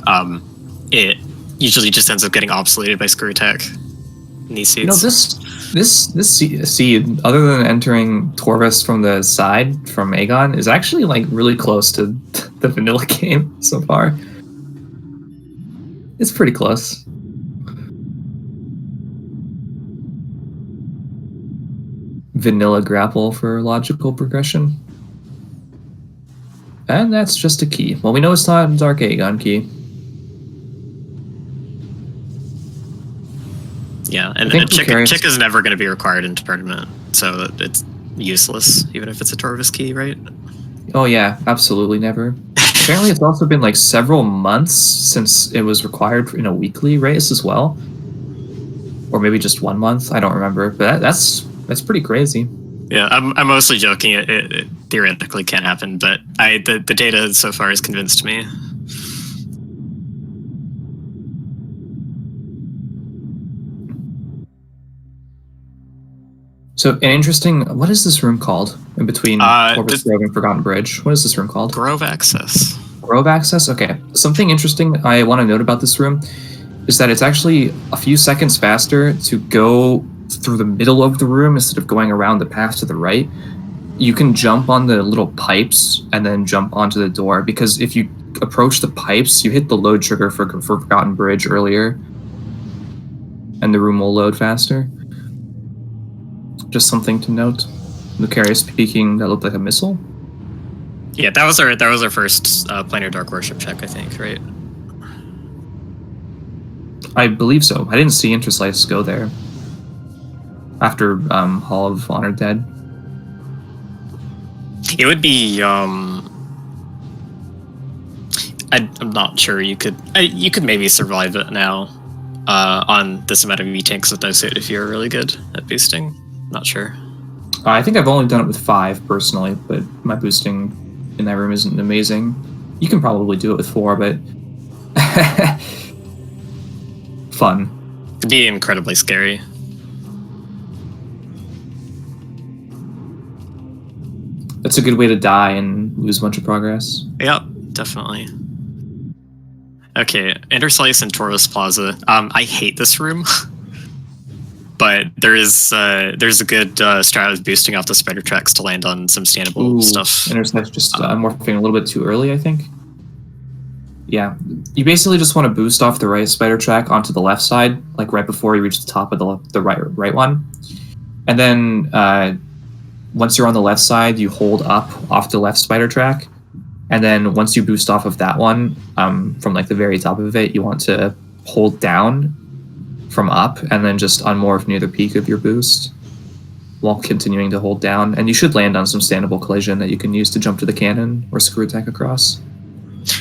it usually just ends up getting obsoleted by screw attack in these seeds. You know, this seed, other than entering Torvus from the side from Aegon, is actually like really close to the vanilla game so far. It's pretty close. Vanilla grapple for logical progression. And that's just a key. Well, we know it's not a Dark Aegon key. Yeah, and Chick is never going to be required into tournament, so it's useless, even if it's a Torvus key, right? Oh yeah, absolutely never. Apparently it's also been like several months since it was required in a weekly race as well. Or maybe just 1 month, I don't remember. But that's pretty crazy. Yeah, I'm mostly joking. It theoretically can't happen, but the data so far has convinced me. So an interesting. What is this room called in between Torvus Grove and Forgotten Bridge? What is this room called? Grove Access. Grove Access. Okay. Something interesting I want to note about this room is that it's actually a few seconds faster to go through the middle of the room instead of going around the path to the right. You can jump on the little pipes and then jump onto the door, because if you approach the pipes, you hit the load trigger for Forgotten Bridge earlier, and the room will load faster. Just something to note. Lucarius speaking, that looked like a missile. Yeah, that was our first planar dark worship check, I think, right? I believe so. I didn't see Interslice go there after Hall of Honored Dead. It would be I'm not sure you could maybe survive it now on this amount of E-tanks without it if you're really good at boosting. Not sure. I think I've only done it with 5 personally, but my boosting in that room isn't amazing. You can probably do it with 4, but fun. It'd be incredibly scary. That's a good way to die and lose a bunch of progress. Yep, definitely. Okay, Interslice and Torvus Plaza. I hate this room. But there's a good strat of boosting off the spider tracks to land on some standable stuff. Interslice just morphing a little bit too early, I think. Yeah, you basically just want to boost off the right spider track onto the left side, like right before you reach the top of the right one. And then once you're on the left side, you hold up off the left spider track. And then once you boost off of that one, from like the very top of it, you want to hold down from up and then just unmorph near the peak of your boost while continuing to hold down. And you should land on some standable collision that you can use to jump to the cannon or screw attack across.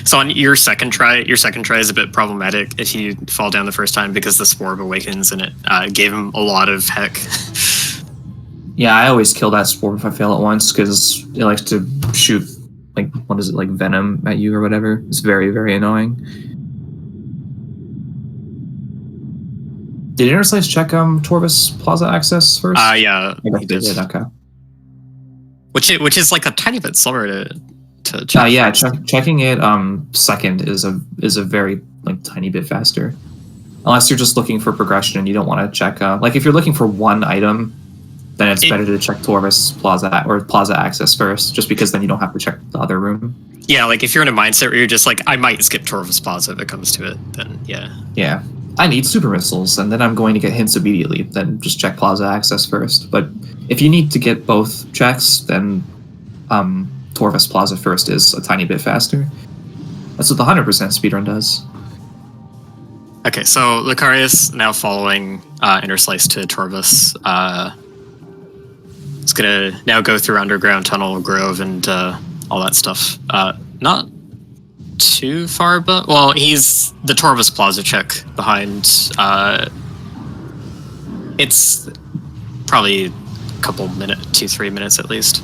So on your second try is a bit problematic if you fall down the first time, because the Spore awakens and it gave him a lot of heck. Yeah, I always kill that Spore if I fail it once, because it likes to shoot, like, what is it, like venom at you or whatever. It's very, very annoying. Did Interslice check Torvus Plaza access first? Yeah. I did. Okay. Which is like a tiny bit slower to check. Yeah, checking it second is a very like tiny bit faster. Unless you're just looking for progression and you don't want to check like if you're looking for one item, then it's better to check Torvus Plaza or Plaza access first, just because then you don't have to check the other room. Yeah, like if you're in a mindset where you're just like, I might skip Torvus Plaza if it comes to it, then yeah. Yeah. I need super missiles, and then I'm going to get hints immediately. Then just check Plaza access first. But if you need to get both checks, then Torvus Plaza first is a tiny bit faster. That's what the 100% speedrun does. Okay, so Lucarius now following Interslice to Torvus. It's gonna now go through Underground Tunnel, Grove, and all that stuff. Not too far, but well, he's the Torvus Plaza check behind. It's probably a couple minutes, 2-3 minutes at least.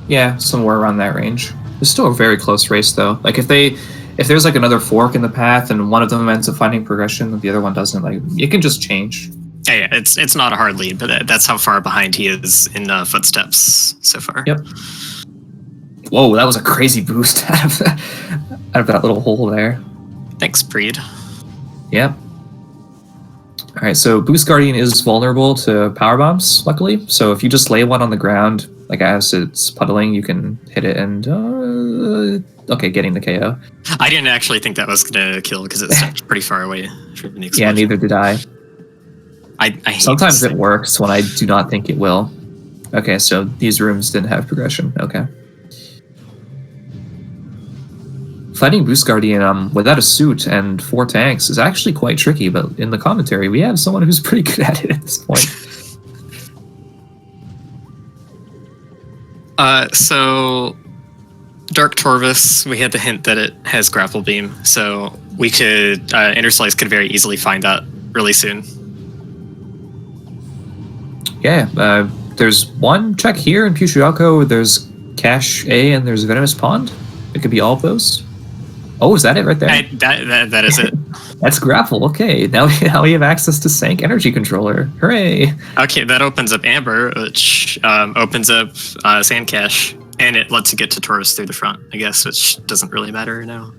Yeah, somewhere around that range. It's still a very close race, though. Like, if there's like another fork in the path and one of them ends up finding progression and the other one doesn't, like, it can just change. Yeah, it's not a hard lead, but that's how far behind he is in footsteps so far. Yep. Whoa, that was a crazy boost out of that little hole there. Thanks, Breed. Yep. All right, so Boost Guardian is vulnerable to power bombs, luckily. So if you just lay one on the ground, like as it's puddling, you can hit it and okay, getting the KO. I didn't actually think that was gonna kill because it's pretty far away from the explosion. Yeah, neither did I. I hate Sometimes it works when I do not think it will. Okay, so these rooms didn't have progression. Okay. Fighting Boost Guardian without a suit and 4 tanks is actually quite tricky, but in the commentary, we have someone who's pretty good at it at this point. So Dark Torvus, we had the hint that it has grapple beam, so we could Interslice could very easily find that really soon. Yeah, there's one check here in Pushioko, there's Cache A, and there's Venomous Pond. It could be all of those. Oh, is that it right there? That is it. That's grapple. Okay, now we have access to Sank Energy Controller. Hooray! Okay, that opens up Amber, which opens up Sand Cache, and it lets you get to Taurus through the front, I guess, which doesn't really matter now.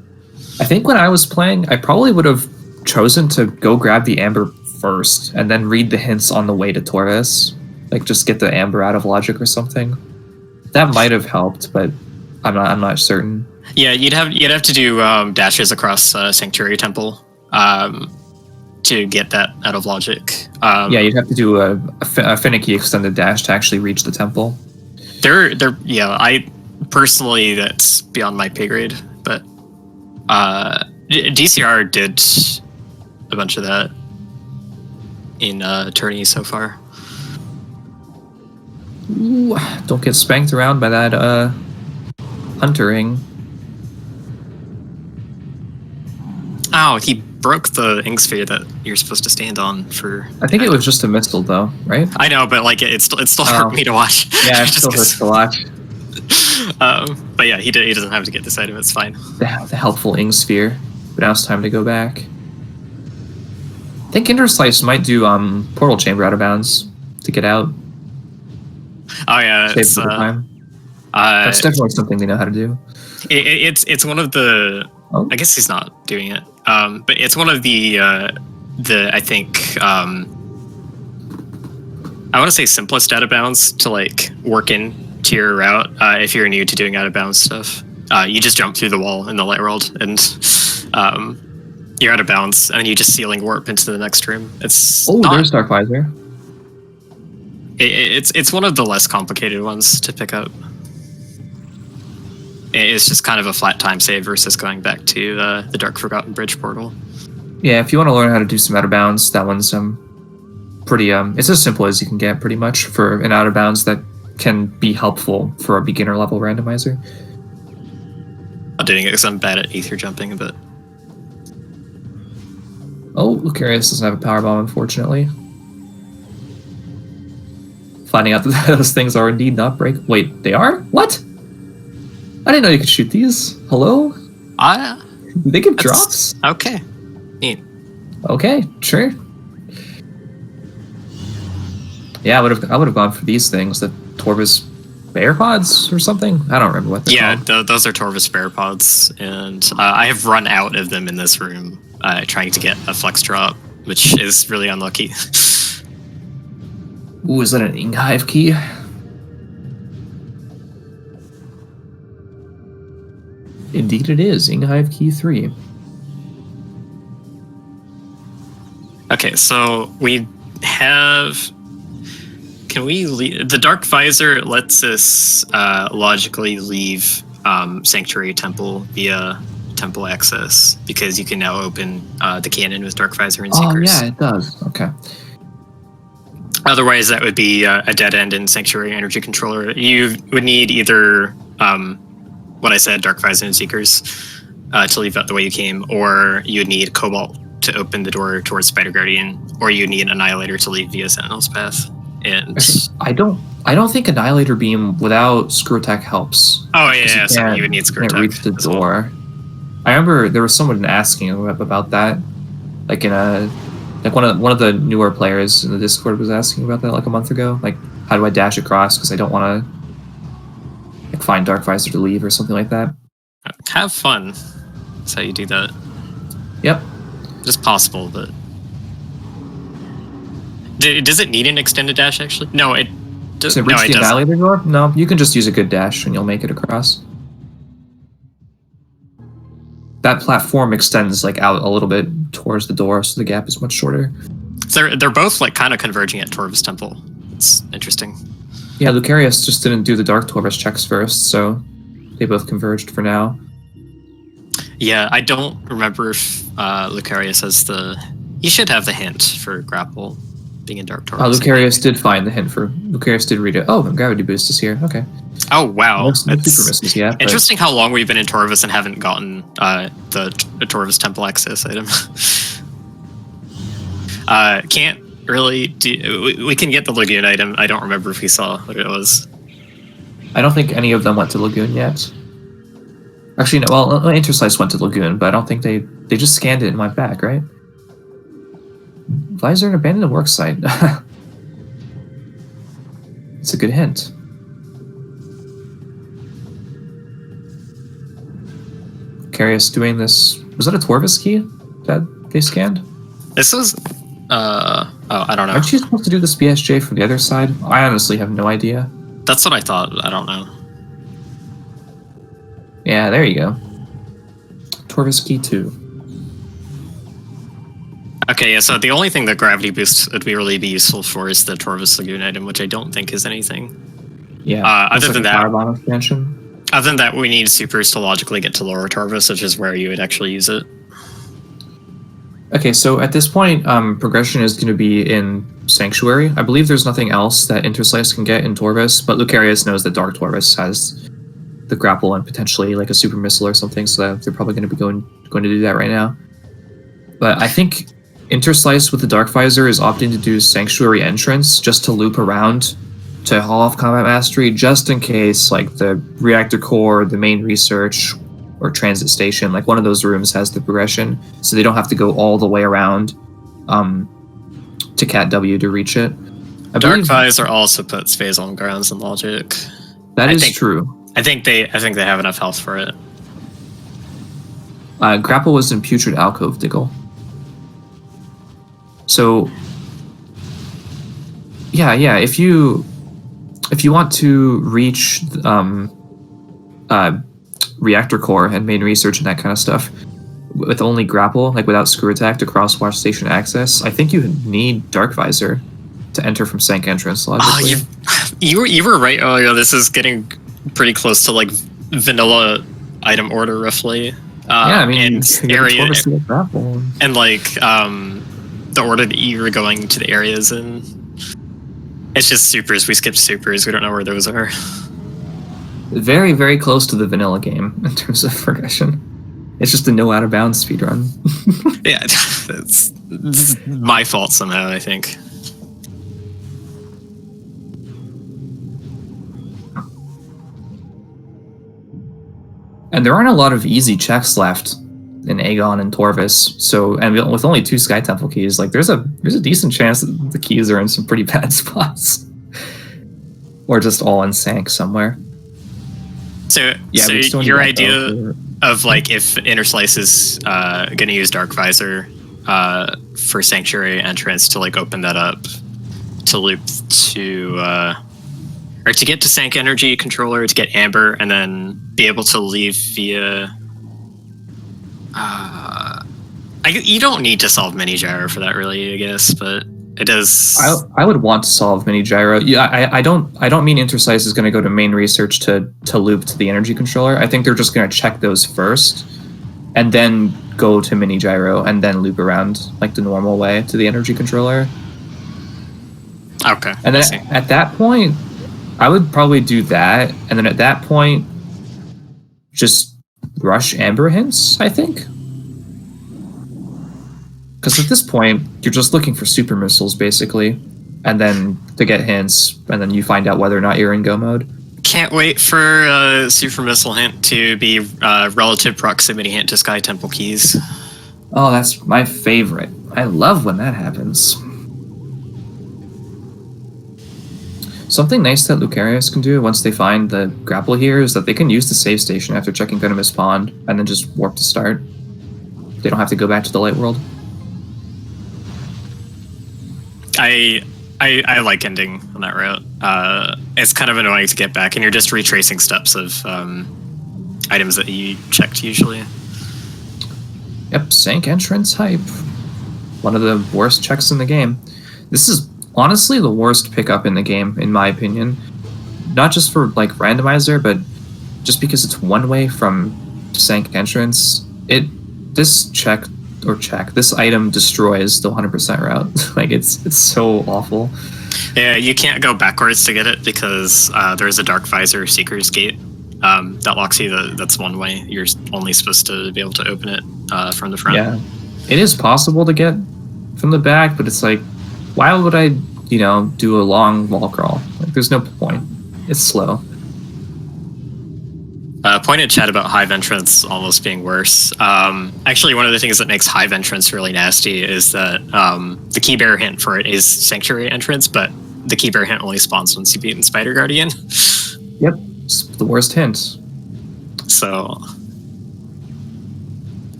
I think when I was playing, I probably would have chosen to go grab the Amber first, and then read the hints on the way to Taurus. Like, just get the Amber out of Logic or something. That might have helped, but I'm not certain. Yeah, you'd have to do dashes across Sanctuary Temple to get that out of Logic. Yeah, you'd have to do a finicky extended dash to actually reach the temple. Yeah, I personally, that's beyond my pay grade, but DCR did a bunch of that in tourney so far. Ooh, don't get spanked around by that huntering. Oh, he broke the ink sphere that you're supposed to stand on for. I think it was just a missile, though, right? I know, but like it still hurt me to watch. Yeah, it still hurts to watch. But yeah, he doesn't have to get this item. It's fine. The helpful ink sphere. But now it's time to go back. I think Interslice might do portal chamber out of bounds to get out. Oh yeah, save for the time. That's definitely something they know how to do. It's one of the. Oh. I guess he's not doing it. But it's one of the I think I want to say simplest out of bounds to like work into your route if you're new to doing out of bounds stuff. You just jump through the wall in the light world and you're out of bounds and you just ceiling warp into the next room. It's there's Dark Visor. It's one of the less complicated ones to pick up. It's just kind of a flat time save versus going back to the Dark Forgotten Bridge portal. Yeah, if you want to learn how to do some out of bounds, that one's pretty it's as simple as you can get pretty much for an out of bounds that can be helpful for a beginner level randomizer. I'm doing it because I'm bad at ether jumping, but Lucarius doesn't have a power bomb, unfortunately. Finding out that those things are indeed not break. Wait, they are? What? I didn't know you could shoot these. Hello? They give drops? Okay. Neat. Okay, sure. Yeah, I would have gone for these things, the Torvus Bear Pods or something. I don't remember what they're called. Those are Torvus Bear Pods, and I have run out of them in this room trying to get a flex drop, which is really unlucky. Ooh, is that an Inghive key? Indeed it is. Inghive key 3. Okay, so we have... Can we leave... The Dark Visor lets us logically leave Sanctuary Temple via Temple access, because you can now open the cannon with Dark Visor and Seekers. Oh, yeah, it does. Okay. Otherwise, that would be a dead end in Sanctuary Energy Controller. You would need either... what I said, Dark Visor and Seekers, to leave out the way you came, or you would need Cobalt to open the door towards Spider Guardian, or you would need Annihilator to leave via Sentinel's Path. And I don't I don't think Annihilator Beam without Screw Attack helps. Oh yeah, so you would need Screw Attack. Reach the door. I remember there was someone asking about that, like in a one of the newer players in the Discord was asking about that like a month ago. Like, how do I dash across because I don't want to like find Dark Visor to leave or something like that. Have fun. That's how you do that. Yep. Just possible, but does it need an extended dash actually? No, it does. Does it reach the Annihilator door? No, you can just use a good dash and you'll make it across. That platform extends like out a little bit towards the door, so the gap is much shorter. So they're both like kind of converging at Torvus Temple. It's interesting. Yeah, Lucarius just didn't do the Dark Torvus checks first, so they both converged for now. Yeah, I don't remember if Lucarius has the... He should have the hint for grapple being in Dark Torvus. Lucarius did find the hint for... Lucarius did read it. Oh, and Gravity Boost is here. Okay. Oh, wow. No super misses yet, interesting how long we've been in Torvus and haven't gotten the Torvus Temple access item. Can't really do... We can get the Lagoon item. I don't remember if we saw what it was. I don't think any of them went to Lagoon yet. Actually, no. Well, Interslice went to Lagoon, but I don't think they just scanned it and went back, right? Visor and abandoned work site. It's a good hint. Carius doing this. Was that a Torvus key that they scanned? This was. Oh, I don't know. Aren't you supposed to do this BSJ from the other side? I honestly have no idea. That's what I thought. I don't know. Yeah, there you go. Torvus key 2. Okay, yeah, so the only thing that Gravity Boost would really be useful for is the Torvus Lagoon item, which I don't think is anything. Yeah. Other than that, power bomb expansion. Other than that, we need supers to logically get to lower Torvus, which is where you would actually use it. Okay, so at this point, progression is going to be in Sanctuary. I believe there's nothing else that Interslice can get in Torvus, but Lucarius knows that Dark Torvus has the grapple and potentially like a super missile or something, so they're probably going to be going to do that right now. But I think Interslice with the Dark Visor is opting to do Sanctuary entrance just to loop around to haul off Combat Mastery, just in case like the Reactor Core, the main research, or Transit Station, like one of those rooms has the progression, so they don't have to go all the way around to Cat W to reach it. Dark Visor also puts Phase on grounds and logic. That is true. I think they have enough health for it. Grapple was in Putrid Alcove, Diggle. So yeah, if you want to reach Reactor Core and main research and that kind of stuff with only grapple, like without Screw Attack to cross Watch Station access, I think you need Dark Visor to enter from Sank entrance logically. Oh, you were right. Oh yeah, this is getting pretty close to like vanilla item order roughly. Yeah, I mean, and area and like the order that you were going to the areas in. It's just supers. We skipped supers. We don't know where those are. Very, very close to the vanilla game in terms of progression. It's just a no out of bounds speedrun. Yeah, it's my fault somehow, I think. And there aren't a lot of easy checks left in Aegon and Torvus, so and with only 2 Sky Temple keys, like there's a decent chance that the keys are in some pretty bad spots, or just all in Sank somewhere. So, yeah, so your idea of like if Interslice is going to use Dark Visor for Sanctuary entrance to like open that up to loop to or to get to Sank Energy Controller to get Amber and then be able to leave via. You don't need to solve Mini Gyro for that, really, I guess, but it does. I would want to solve Mini Gyro. Yeah, I don't mean Interslice is going to go to main research to loop to the Energy Controller. I think they're just going to check those first, and then go to Mini Gyro and then loop around like the normal way to the Energy Controller. Okay. And then at that point, I would probably do that, and then at that point, just rush Amber hints, I think. Because at this point, you're just looking for super missiles, basically. and then to get hints, and then you find out whether or not you're in go mode. Can't wait for Super Missile Hint to be relative proximity hint to Sky Temple keys. Oh, that's my favorite. I love when that happens. Something nice that Lucarius can do once they find the grapple here is that they can use the save station after checking Venomous Pond and then just warp to start. They don't have to go back to the light world. I like ending on that route. It's kind of annoying to get back, and you're just retracing steps of items that you checked usually. Yep, Sank entrance hype. One of the worst checks in the game. This is honestly the worst pickup in the game, in my opinion. Not just for like randomizer, but just because it's one way from Sank entrance. This item destroys the 100% route. Like it's so awful. Yeah, you can't go backwards to get it because there's a Dark Visor Seeker's Gate that locks you. That's one way. You're only supposed to be able to open it from the front. Yeah, it is possible to get from the back, but it's like, why would I, do a long wall crawl? Like, there's no point. It's slow. Point in chat about Hive entrance almost being worse. Actually, one of the things that makes Hive entrance really nasty is that the key bearer hint for it is Sanctuary entrance, but the key bearer hint only spawns once you've beaten Spider Guardian. Yep, it's the worst hint. So,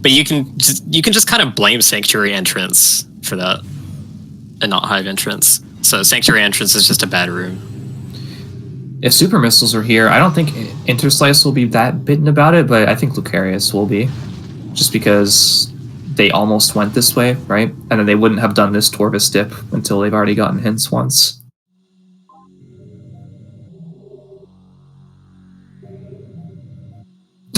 but you can just kind of blame Sanctuary entrance for that, and not Hive entrance. So Sanctuary entrance is just a bad room. If Super Missiles are here, I don't think Interslice will be that bitten about it, but I think Lucarius will be. Just because they almost went this way, right? And then they wouldn't have done this Torvus dip until they've already gotten hints once.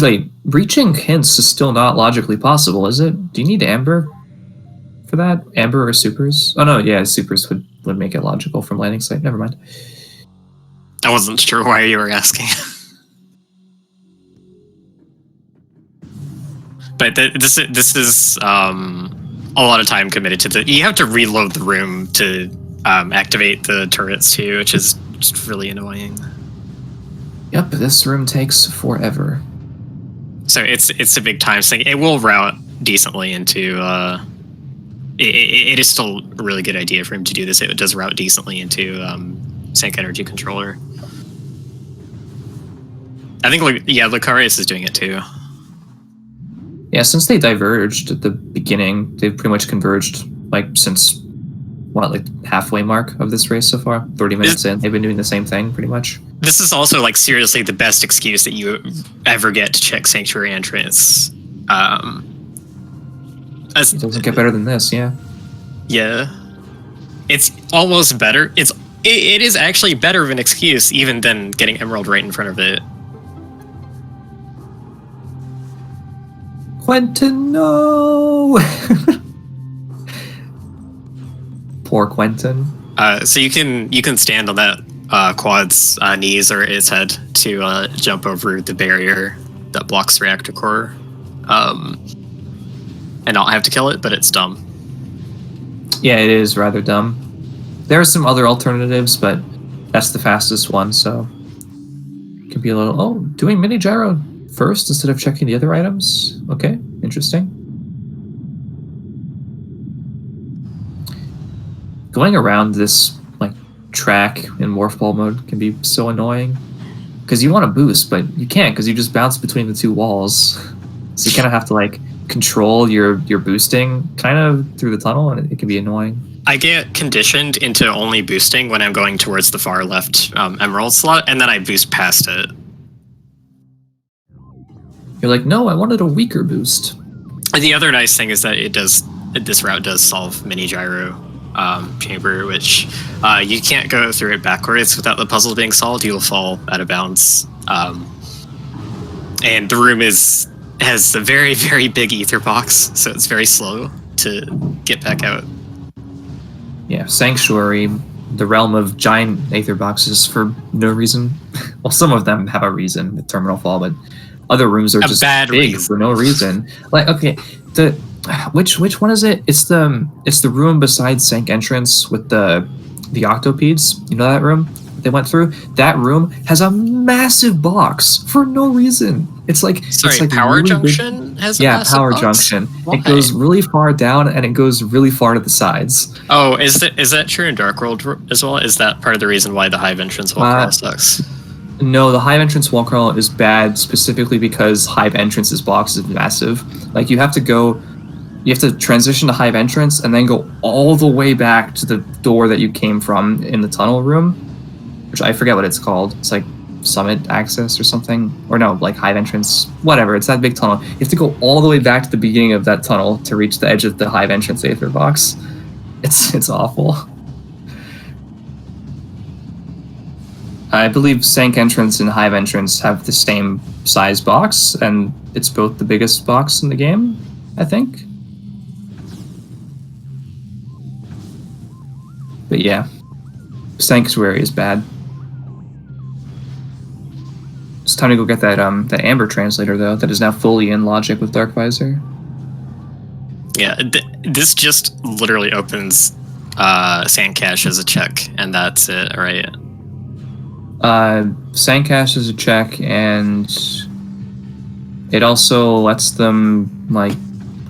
Like, reaching hints is still not logically possible, is it? Do you need Amber for that? Amber or Supers? Oh no, yeah, Supers would make it logical from landing site. Never mind. I wasn't sure why you were asking. But this is a lot of time committed to you have to reload the room to activate the turrets too, which is just really annoying. Yep, this room takes forever. So it's a big time thing. It will route decently into it is still a really good idea for him to do this. It does route decently into Sync Energy Controller. I think, Lucarius is doing it too. Yeah, since they diverged at the beginning, they've pretty much converged, since, halfway mark of this race so far? 30 minutes in, they've been doing the same thing, pretty much. This is also, seriously the best excuse that you ever get to check Sanctuary entrance. It doesn't get better than this, yeah. Yeah. It's almost better. It is actually better of an excuse even than getting Emerald right in front of it. Quentin, no! Poor Quentin. So you can stand on that quad's knees or its head to jump over the barrier that blocks reactor core, and not have to kill it, but it's dumb. Yeah, it is rather dumb. There are some other alternatives, but that's the fastest one, so it can be a little, doing mini gyro first instead of checking the other items. Okay, interesting. Going around this track in morph ball mode can be so annoying because you want to boost, but you can't because you just bounce between the two walls. So you kind of have to control your boosting kind of through the tunnel, and it can be annoying. I get conditioned into only boosting when I'm going towards the far left emerald slot, and then I boost past it. You're like, no, I wanted a weaker boost. And the other nice thing is that this route does solve mini gyro chamber, which you can't go through it backwards without the puzzle being solved. You'll fall out of bounds. And the room has a very, very big ether box, so it's very slow to get back out. Yeah, Sanctuary, the realm of giant aether boxes for no reason. Well, some of them have a reason with Terminal Fall, but other rooms are just big for no reason. Okay, which one is it? It's the room beside Sank entrance with the the octopedes, you know that room they went through? That room has a massive box for no reason. It's like Power really Junction has a yeah, massive Power box? Junction. Why? It goes really far down and it goes really far to the sides. Oh, is that true in Dark World as well? Is that part of the reason why the Hive entrance wall crawl sucks? No, the Hive entrance wall crawl is bad specifically because Hive entrance's box is massive. Like you have to transition to Hive entrance and then go all the way back to the door that you came from in the tunnel room, which I forget what it's called. It's like Summit Access or something, or no, like Hive entrance, whatever. It's that big tunnel. You have to go all the way back to the beginning of that tunnel to reach the edge of the Hive entrance Aether box. It's awful. I believe Sank entrance and Hive entrance have the same size box, and it's both the biggest box in the game, I think. But yeah, Sanctuary is bad. It's time to go get that Amber translator though. That is now fully in logic with Darkvisor. Yeah, this just literally opens Sandcache as a check, and that's it, right? Sandcache is a check, and it also lets them like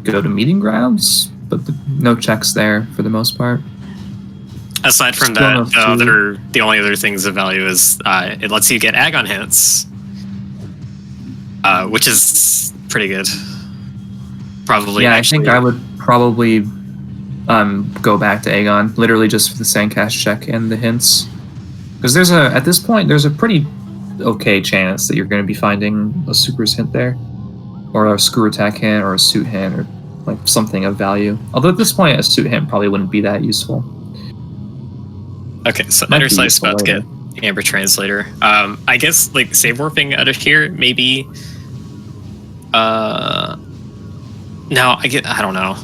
go to meeting grounds, but no checks there for the most part. Aside from that, the only other things of value is it lets you get Agon hints, which is pretty good. Probably. Yeah, actually, I think I would probably go back to Agon, literally just for the Sandcache check and the hints. Because at this point, there's a pretty okay chance that you're going to be finding a Super's hint there, or a Screw Attack hint, or a Suit hint, or like something of value. Although at this point, a Suit hint probably wouldn't be that useful. Okay, so Interslice about to get Amber Translator. I guess like save warping out of here, maybe. No, I don't know.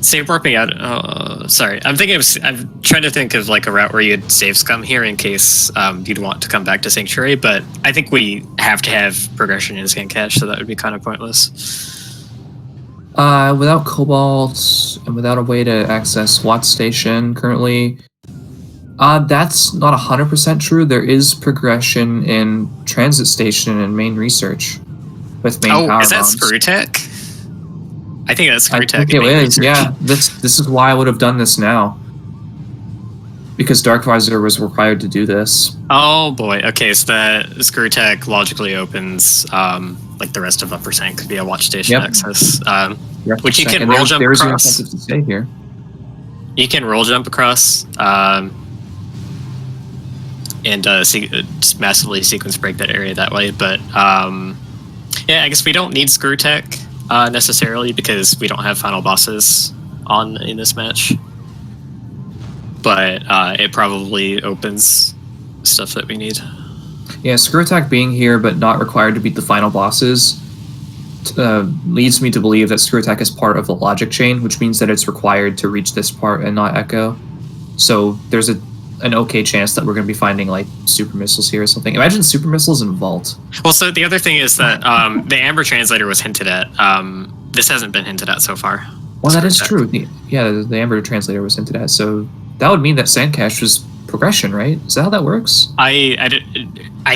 Save warping out. Sorry, I'm trying to think of like a route where you'd save scum here in case you'd want to come back to Sanctuary, but I think we have to have progression in Sandcache, so that would be kind of pointless. Without Cobalt and without a way to access Watt Station currently, that's not 100% true. There is progression in Transit Station and Main Research with main power is that bombs. Screw Tech? I think that's Screw Tech. I think it is, yeah. This is why I would have done this now. Because Darkvisor was required to do this. Oh boy, okay, so that Screw Tech logically opens like the rest of Upper Sank via Watch Station access. Which you can roll jump across. There's your incentive to stay here. You can roll jump across and just massively sequence break that area that way. But yeah, I guess we don't need Screw Tech necessarily because we don't have final bosses in this match. But it probably opens stuff that we need. Yeah, Screw Attack being here but not required to beat the final bosses leads me to believe that Screw Attack is part of the logic chain, which means that it's required to reach this part and not Echo. So there's an okay chance that we're going to be finding like super missiles here or something. Imagine super missiles in Vault. Well, so the other thing is that the Amber Translator was hinted at. This hasn't been hinted at so far. Well, that is true. Yeah, the Amber Translator was hinted at. So that would mean that Sandcache was progression, right? Is that how that works? I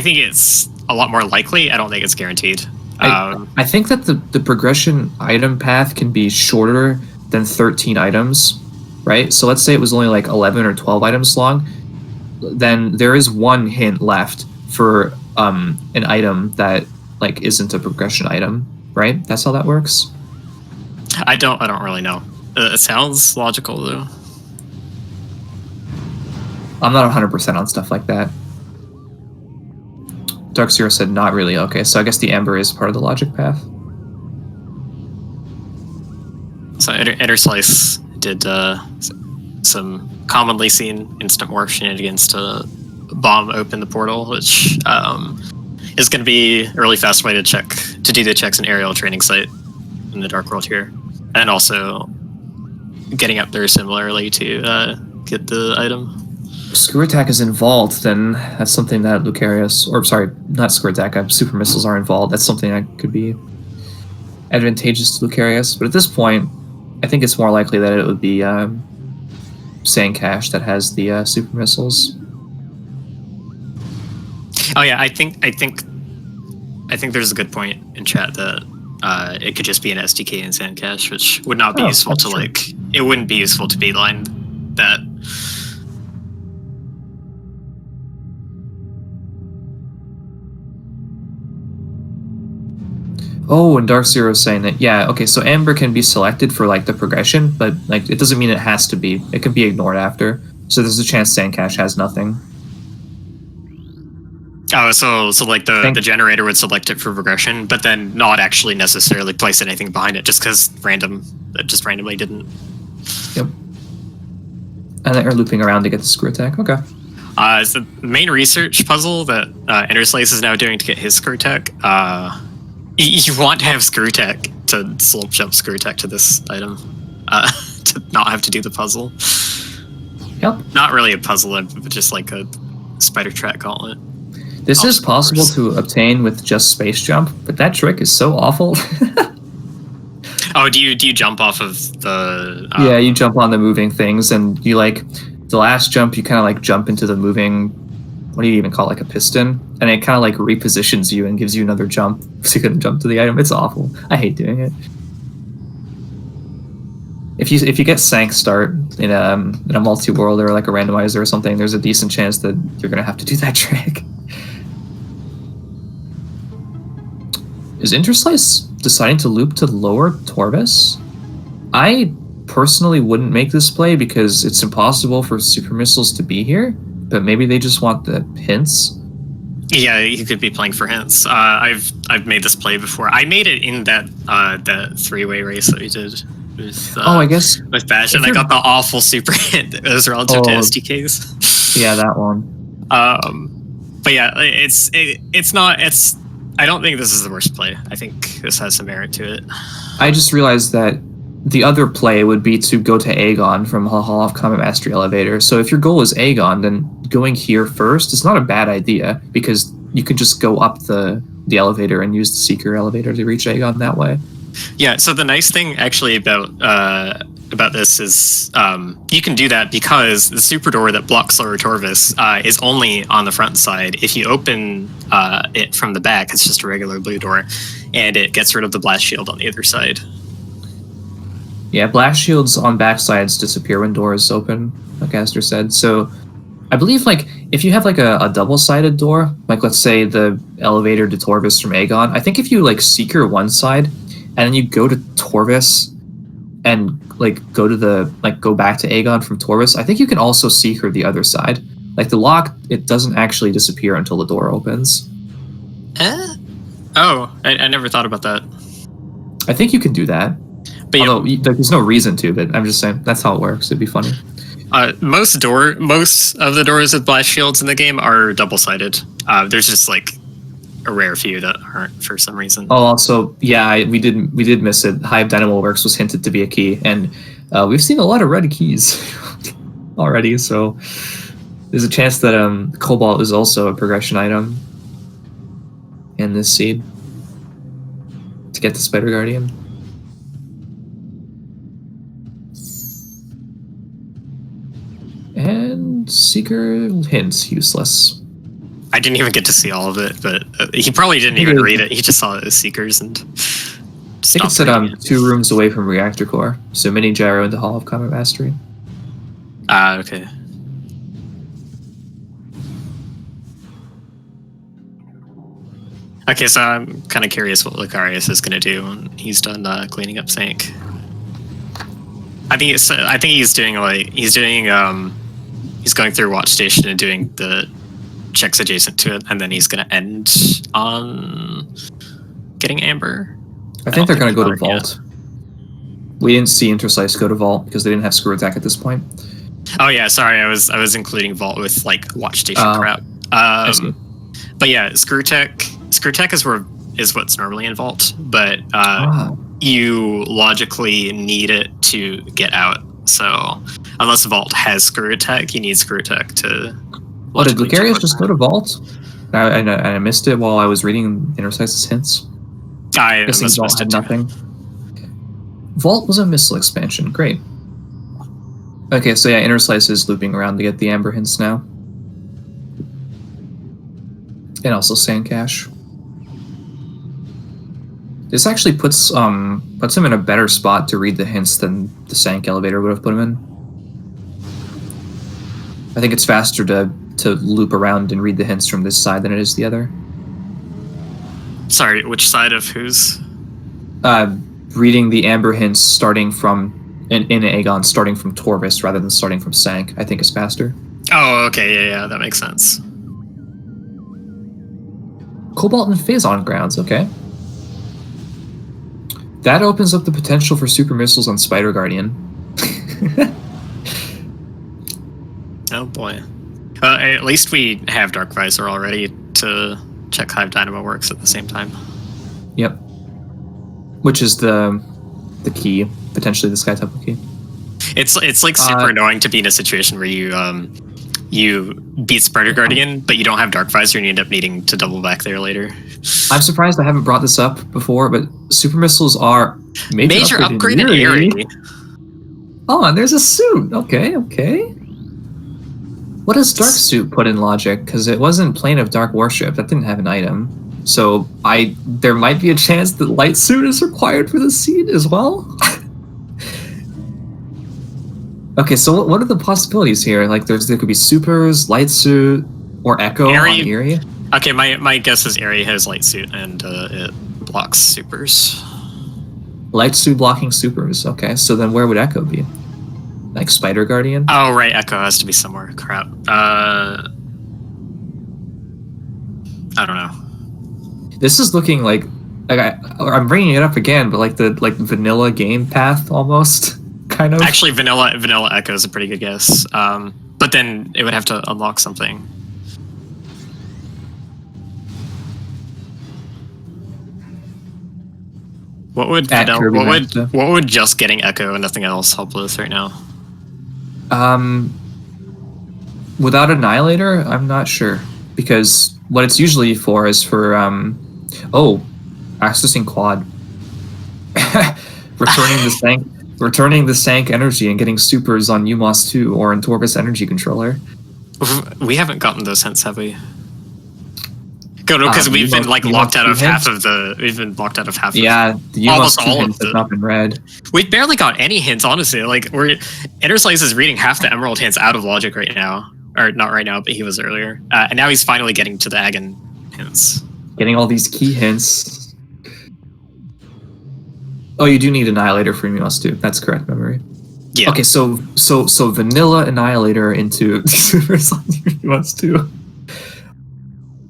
think it's a lot more likely. I don't think it's guaranteed. I think that the progression item path can be shorter than 13 items, right? So let's say it was only like 11 or 12 items long. Then there is one hint left for an item that like isn't a progression item, right? That's how that works. I don't really know. It sounds logical though. I'm not 100% on stuff like that. Dark Zero said not really. Okay, so I guess the Ember is part of the logic path. So Interslice did some commonly seen instant warp shenanigans to bomb open the portal, which is going to be a really fast way to do the checks in aerial training site in the Dark World here, and also getting up there similarly to get the item. Screw Attack is involved, then that's something that Lucarius, or sorry, not Screw Attack, Super Missiles are involved. That's something that could be advantageous to Lucarius. But at this point, I think it's more likely that it would be sand cache that has the super missiles. Oh yeah, I think there's a good point in chat that it could just be an SDK in sand cache, which would not be useful to true. it wouldn't be useful to beeline that. Oh, and Dark Zero is saying that, yeah, okay, so Amber can be selected for like the progression, but like it doesn't mean it has to be. It can be ignored after. So there's a chance Sand Cache has nothing. Oh, so like the generator would select it for progression, but then not actually necessarily place anything behind it, just because it just randomly didn't. Yep. And then you're looping around to get the screw attack. Okay. It's the main research puzzle that Interslice is now doing to get his screw attack. You want to have screw attack to slope jump screw attack to this item, to not have to do the puzzle. Yep. Not really a puzzle, but just like a spider track gauntlet. This is possible to obtain with just space jump, but that trick is so awful. Oh, do you jump off of the? Yeah, you jump on the moving things, and you like the last jump. You kind of like jump into the moving. What do you even call it, like a piston? And it kind of like repositions you and gives you another jump, so you couldn't jump to the item. It's awful. I hate doing it. If you get sank start in a multi-world or like a randomizer or something, there's a decent chance that you're gonna have to do that trick. Is Interslice deciding to loop to lower Torvis? I personally wouldn't make this play because it's impossible for super missiles to be here, but maybe they just want the hints. Yeah, you could be playing for hints. I've made this play before. I made it in that three-way race that we did with I guess with Bash, and I got the awful super hint that was relative to SDKs. Yeah, that one. But yeah, it's not. I don't think this is the worst play. I think this has some merit to it. I just realized that the other play would be to go to Aegon from Hall of Combat Mastery Elevator. So if your goal is Aegon, then going here first is not a bad idea because you could just go up the elevator and use the Seeker elevator to reach Aegon that way. Yeah, so the nice thing actually about this is you can do that because the super door that blocks Lower Torvis is only on the front side. If you open it from the back, it's just a regular blue door, and it gets rid of the blast shield on the other side. Yeah, blast shields on backsides disappear when doors open, like Aster said. So I believe like if you have like a double-sided door, like let's say the elevator to Torvis from Aegon, I think if you like Seeker one side and then you go to Torvis and like go back to Aegon from Torvis, I think you can also Seeker the other side. Like the lock, it doesn't actually disappear until the door opens. Oh, I never thought about that. I think you can do that. But although there's no reason to, but I'm just saying that's how it works. It'd be funny. Most of the doors with blast shields in the game are double-sided. There's just like a rare few that aren't for some reason. Oh, also, yeah, we did miss it. Hive Dynamo Works was hinted to be a key, and we've seen a lot of red keys already. So there's a chance that Cobalt is also a progression item in this seed to get the Spider Guardian. And Seeker hints useless. I didn't even get to see all of it, but he probably didn't even read it. He just saw it as Seekers and I think it said 2 rooms away from Reactor Core, so mini gyro into Hall of Combat Mastery. Okay. Okay, so I'm kind of curious what Lucarius is going to do when he's done cleaning up Sank. I think he's going through Watch Station and doing the checks adjacent to it, and then he's going to end on getting Amber. I think they're going to go to Vault. We didn't see Interslice go to Vault because they didn't have Screw Attack at this point. Oh yeah, sorry, I was including Vault with like Watch Station crap. But yeah, Screw Attack is what's normally in Vault, but you logically need it to get out. So unless Vault has Screw Attack, you need Screw Attack to. What, did Lucarius just go to Vault? I missed it while I was reading Interslice's hints. I must have missed it. Nothing. Vault was a missile expansion. Great. Okay, so yeah, Interslice is looping around to get the amber hints now. And also Sand Cache. This actually puts him in a better spot to read the hints than the Sank elevator would have put him in. I think it's faster to loop around and read the hints from this side than it is the other. Sorry, which side of whose? Reading the amber hints starting from in Aegon, starting from Torvis rather than starting from Sank, I think is faster. Oh, okay, yeah, that makes sense. Cobalt and Phazon grounds, okay. That opens up the potential for super missiles on Spider Guardian. Oh boy. At least we have Dark Visor already to check Hive Dynamo works at the same time. Yep. Which is the key, potentially the Sky Temple key. It's like super annoying to be in a situation where you beat Spider Guardian, but you don't have Dark Visor and you end up needing to double back there later. I'm surprised I haven't brought this up before, but super missiles are major upgrade in Eerie. Oh, and there's a suit. Okay. What does Dark Suit put in logic? Because it wasn't Plane of Dark Worship. That didn't have an item. So there might be a chance that Light Suit is required for the seed as well. Okay, so what are the possibilities here? Like, there could be supers, Light Suit, or Echo on Eerie. Okay, my guess is Eerie has Light Suit and it blocks supers. Light Suit blocking supers. Okay, so then where would Echo be? Like Spider Guardian? Oh, right, Echo has to be somewhere. Crap. I don't know. This is looking like I'm bringing it up again, but like the vanilla game path almost. Kind of. Actually, vanilla Echo is a pretty good guess. But then it would have to unlock something. What would just getting Echo and nothing else help with right now? Without Annihilator, I'm not sure, because what it's usually for is for accessing quad, returning the Sank energy and getting supers on UMOS 2 or in Torvis energy controller. We haven't gotten those hints, have we? No, because we've been locked out of half of the. We've been locked out of half. Yeah, the almost all all of them have not been read. We barely got any hints, honestly. Like Interslice is reading half the Emerald hints out of logic right now, or not right now, but he was earlier, and now he's finally getting to the Agon hints. Getting all these key hints. Oh, you do need Annihilator for UMOS 2. That's correct, memory. Yeah. Okay, so vanilla Annihilator into supers on UMOS 2.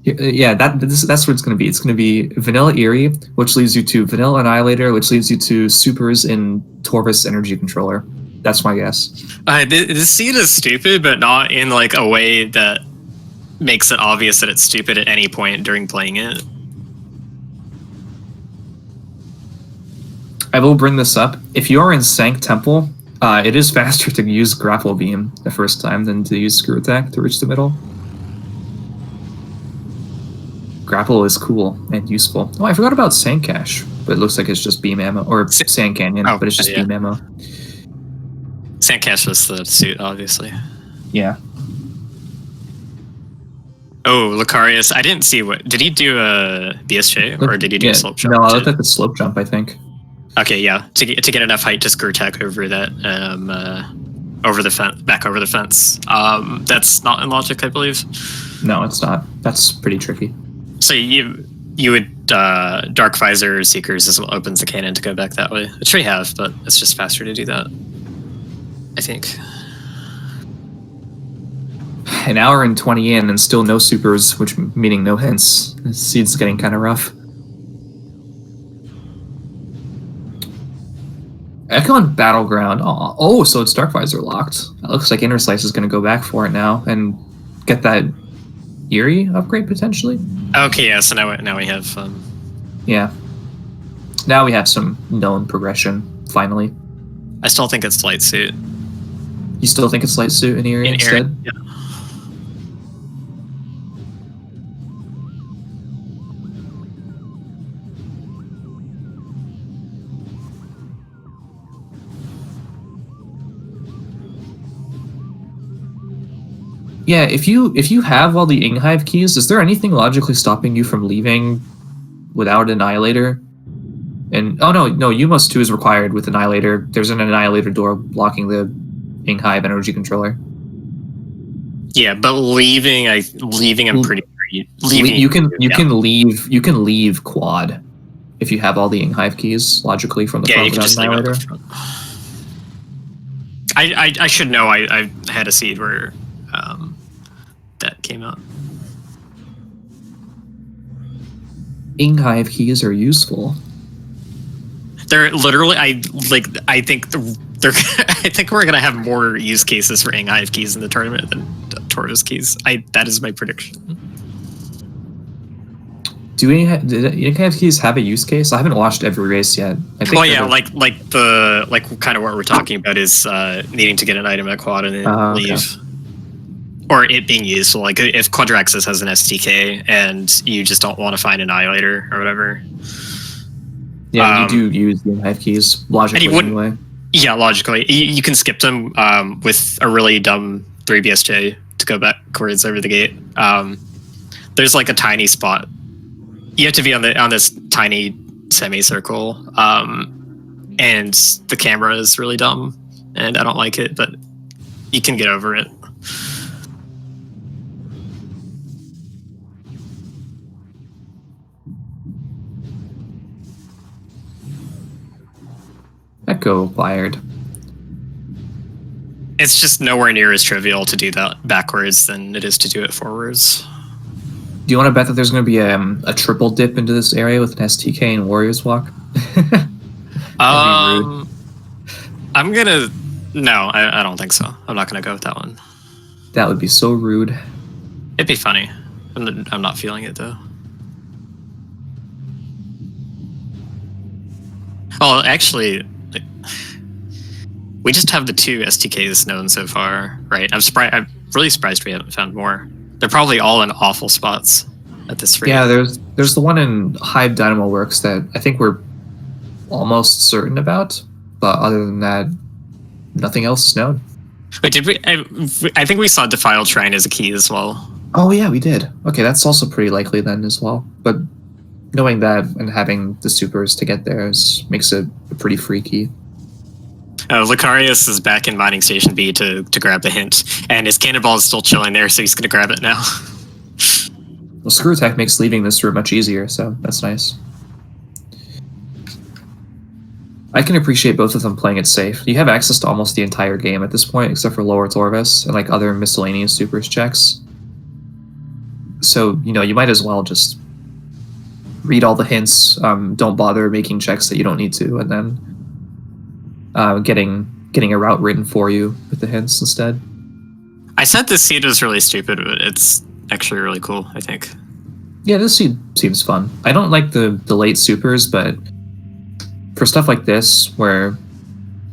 Yeah, that's what it's going to be. It's going to be Vanilla Eerie, which leads you to Vanilla Annihilator, which leads you to supers in Torvis Energy Controller. That's my guess. This seed is stupid, but not in like a way that makes it obvious that it's stupid at any point during playing it. I will bring this up. If you are in Sank Temple, it is faster to use Grapple Beam the first time than to use Screw Attack to reach the middle. Grapple is cool and useful. Oh, I forgot about Sand Cache, but it looks like it's just beam ammo, or Sand Canyon, but it's just beam ammo. Sand Cache was the suit, obviously. Yeah. Oh, Lucarius, I didn't see what... Did he do a BSJ, or did he do a slope jump? No, I looked at the slope jump, I think. Okay, yeah. To get enough height to screw attack over that, over the fence, back over the fence. That's not in logic, I believe. No, it's not. That's pretty tricky. So you would Dark Visor Seekers is what opens the cannon to go back that way, which we have, but it's just faster to do that, I think. An hour and 20 in and still no supers, which meaning no hints. The seed's getting kind of rough. Echo on Battleground. Oh, so it's Dark Visor locked. It looks like Interslice is going to go back for it now and get that Eerie upgrade potentially. Okay, yeah. So now we have. Yeah. Now we have some known progression. Finally. I still think it's Light Suit. You still think it's Light Suit in Eerie instead? Yeah. Yeah, if you have all the Inghive keys, is there anything logically stopping you from leaving without Annihilator? And oh no, Umos 2 is required with Annihilator. There's an Annihilator door blocking the Inghive energy controller. Yeah, but leaving I'm pretty free. Leaving you can leave quad if you have all the Inghive keys logically from the front you can just Annihilator. I should know. I had a seed where that came out. Inghive keys are useful. They're literally I think I think we're gonna have more use cases for Inghive keys in the tournament than Tortoise keys. That is my prediction. Do Inghive keys have a use case? I haven't watched every race yet. I think like kind of what we're talking about is needing to get an item at quad and then leave. Okay. Or it being useful, like if Quadraxis has an STK and you just don't want to find Annihilator or whatever. Yeah, you do use the Inghive keys logically anyway. Yeah, logically. You can skip them with a really dumb 3BSJ to go backwards over the gate. There's like a tiny spot. You have to be on this tiny semicircle, and the camera is really dumb, and I don't like it, but you can get over it. Echo acquired. It's just nowhere near as trivial to do that backwards than it is to do it forwards. Do you want to bet that there's going to be a triple dip into this area with an STK and Warriors Walk? I'm gonna... No, I don't think so. I'm not gonna go with that one. That would be so rude. It'd be funny. I'm not feeling it though. Well, actually, we just have the 2 STKs known so far, right? I'm really surprised we haven't found more. They're probably all in awful spots at this rate. Yeah, there's the one in Hive Dynamo Works that I think we're almost certain about, but other than that, nothing else is known. Wait, did we? I think we saw Defiled Shrine as a key as well. Oh yeah, we did. Okay, that's also pretty likely then as well. But knowing that and having the supers to get there makes it pretty freaky. Lucarius is back in Mining Station B to grab the hint, and his cannonball is still chilling there, so he's going to grab it now. Well, Screw Attack makes leaving this room much easier, so that's nice. I can appreciate both of them playing it safe. You have access to almost the entire game at this point, except for Lower Torvis and like other miscellaneous supers checks. So, you might as well just read all the hints, don't bother making checks that you don't need to, and then getting a route written for you with the hints instead. I said this seed was really stupid, but it's actually really cool, I think. Yeah, this seed seems fun. I don't like the late supers, but for stuff like this where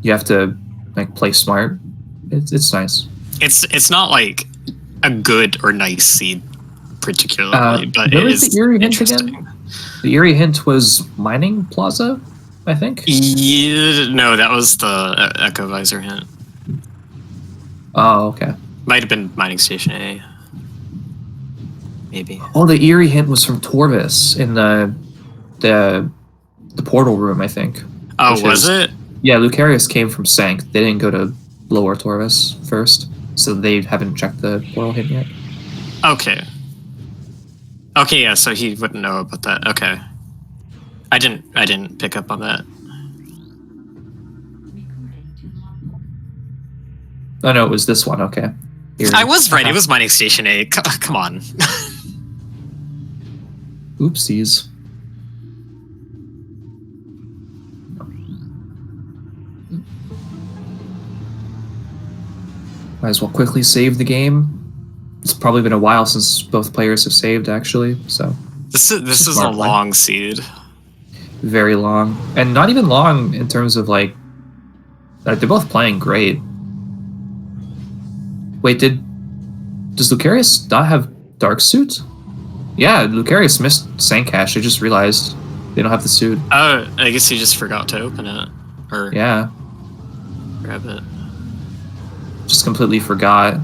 you have to like play smart, it's nice. It's not like a good or nice seed particularly, but it is the Eerie hint interesting. Again? The Eerie hint was Mining Plaza, I think? Yeah, no, that was the Echo Visor hint. Oh, okay. Might have been Mining Station A. Maybe. Oh, the Eerie hint was from Torvis in the portal room, I think. Oh, was it? Yeah, Lucarius came from Sank. They didn't go to Lower Torvis first, so they haven't checked the portal hint yet. Okay. Okay, yeah, so he wouldn't know about that. Okay. I didn't pick up on that. Oh no, it was this one, okay. I was right, it was Mining Station A. Come on. Oopsies. Might as well quickly save the game. It's probably been a while since both players have saved, actually, so... This is a long seed. Very long. And not even long in terms of, like... they're both playing great. Wait, does Lucarius not have Dark Suit? Yeah, Lucarius missed Sandcash. I just realized they don't have the suit. Oh, I guess he just forgot to open it. Or yeah. Grab it. Just completely forgot.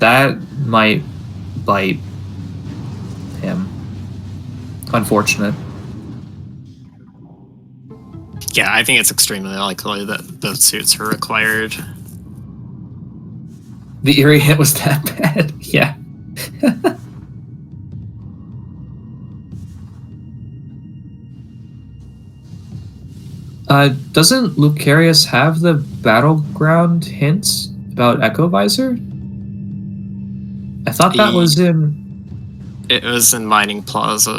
That might bite him. Unfortunate. Yeah, I think it's extremely likely that both suits are required. The eerie hit was that bad. Yeah. Doesn't Lucarius have the battleground hints about Echo Visor? I thought that was in... It was in Mining Plaza.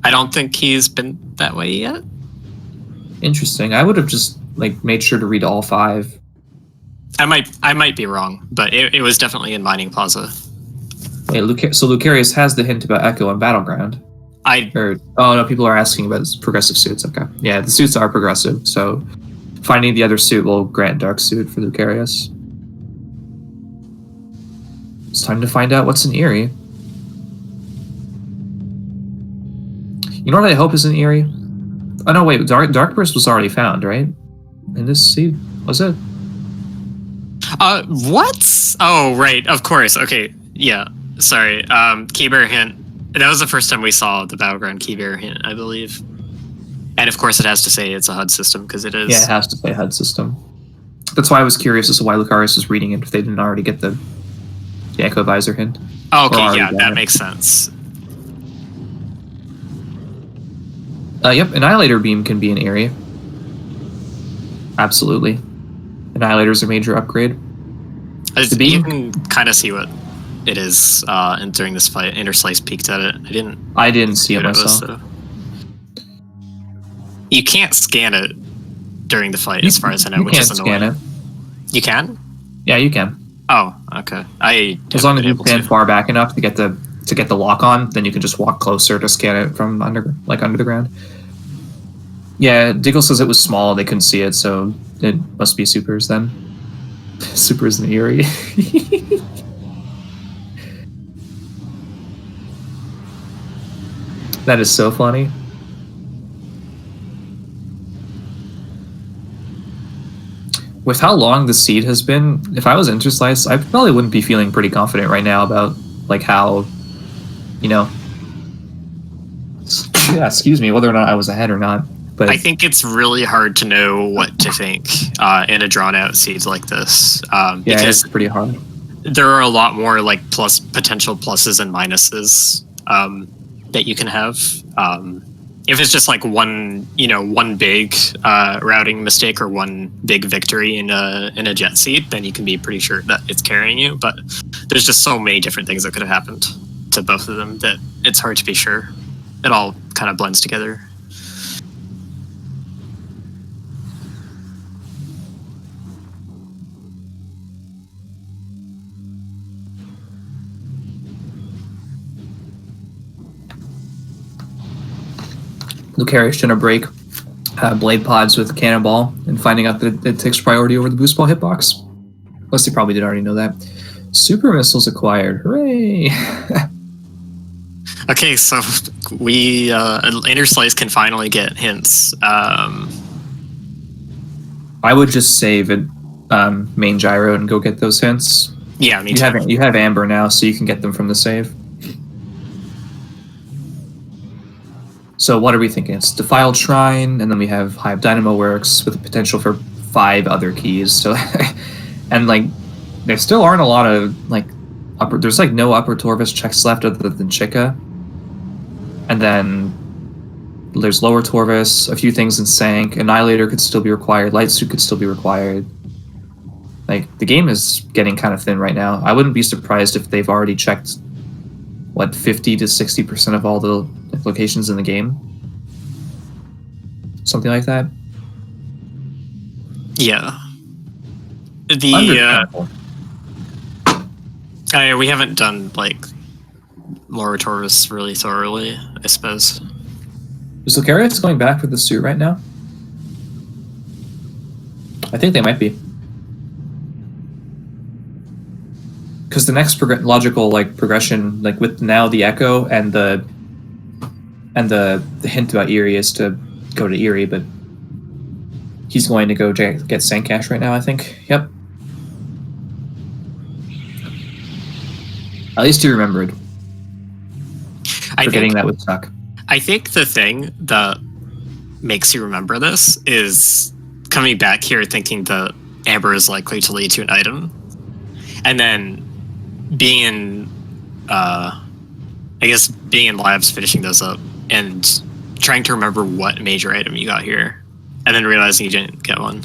I don't think he's been that way yet. Interesting. I would have just made sure to read all 5. I might be wrong, but it was definitely in Mining Plaza. Wait, so Lucarius has the hint about Echo and Battleground. Oh no, people are asking about progressive suits. Okay, yeah, the suits are progressive, so finding the other suit will grant Dark Suit for Lucarius. It's time to find out what's in Eerie. You know what I hope is in Eerie? Oh no, wait, Dark Burst was already found, right? In this seed, was it? What? Oh, right, of course. Okay, yeah. Sorry. Keybear hint. That was the first time we saw the Battleground Keybear hint, I believe. And of course, it has to say it's a HUD system because it is. Yeah, it has to say HUD system. That's why I was curious as to why Lucarius was reading it if they didn't already get the Echo Visor hint. Oh, okay, yeah, that makes sense. Yep, Annihilator Beam can be an area. Absolutely. Annihilator's a major upgrade. The beam? You can kind of see what it is during this fight. Interslice peeked at it. I didn't see it myself. You can't scan it during the fight, as far as I know, which is annoying. You can't scan it. You can? Yeah, you can. Oh, okay. As long as you stand far back enough to get the lock on, then you can just walk closer to scan it from under the ground. Yeah, Diggle says it was small, they couldn't see it, so it must be supers then. Supers in the Eerie. That is so funny. With how long the seed has been, if I was Interslice, I probably wouldn't be feeling pretty confident right now about how, yeah, excuse me, whether or not I was ahead or not. But I think it's really hard to know what to think in a drawn-out seed like this. Because it's pretty hard. There are a lot more potential pluses and minuses that you can have. If it's just one big routing mistake or one big victory in a jet seed, then you can be pretty sure that it's carrying you. But there's just so many different things that could have happened to both of them that it's hard to be sure. It all kind of blends together. Lucarius trying to break blade pods with Cannonball and finding out that it takes priority over the boost ball hitbox. Plus, they probably did already know that. Super missiles acquired. Hooray! Okay, so we Interslice can finally get hints. I would just save it main gyro and go get those hints. Yeah, me too. You have Amber now, so you can get them from the save. So what are we thinking? It's Defiled Shrine, and then we have Hive Dynamo Works with the potential for 5 other keys. So, and there still aren't a lot of there's no upper Torvus checks left other than Chica, and then there's lower Torvus, a few things in Sank. Annihilator could still be required. Light Suit could still be required. The game is getting kind of thin right now. I wouldn't be surprised if they've already checked 50 to 60% of all the locations in the game, something like that. Yeah. We haven't done Lower Torvus really thoroughly, I suppose. Is Lucarius going back for the suit right now? I think they might be. Because the next logical progression, with now the Echo and the hint about Eerie is to go to Eerie, but he's going to go get Sandcash right now, I think. Yep. At least you remembered. I Forgetting think that would suck. I think the thing that makes you remember this is coming back here thinking that amber is likely to lead to an item, and then being in, I guess being in labs, finishing those up, and trying to remember what major item you got here, and then realizing you didn't get one.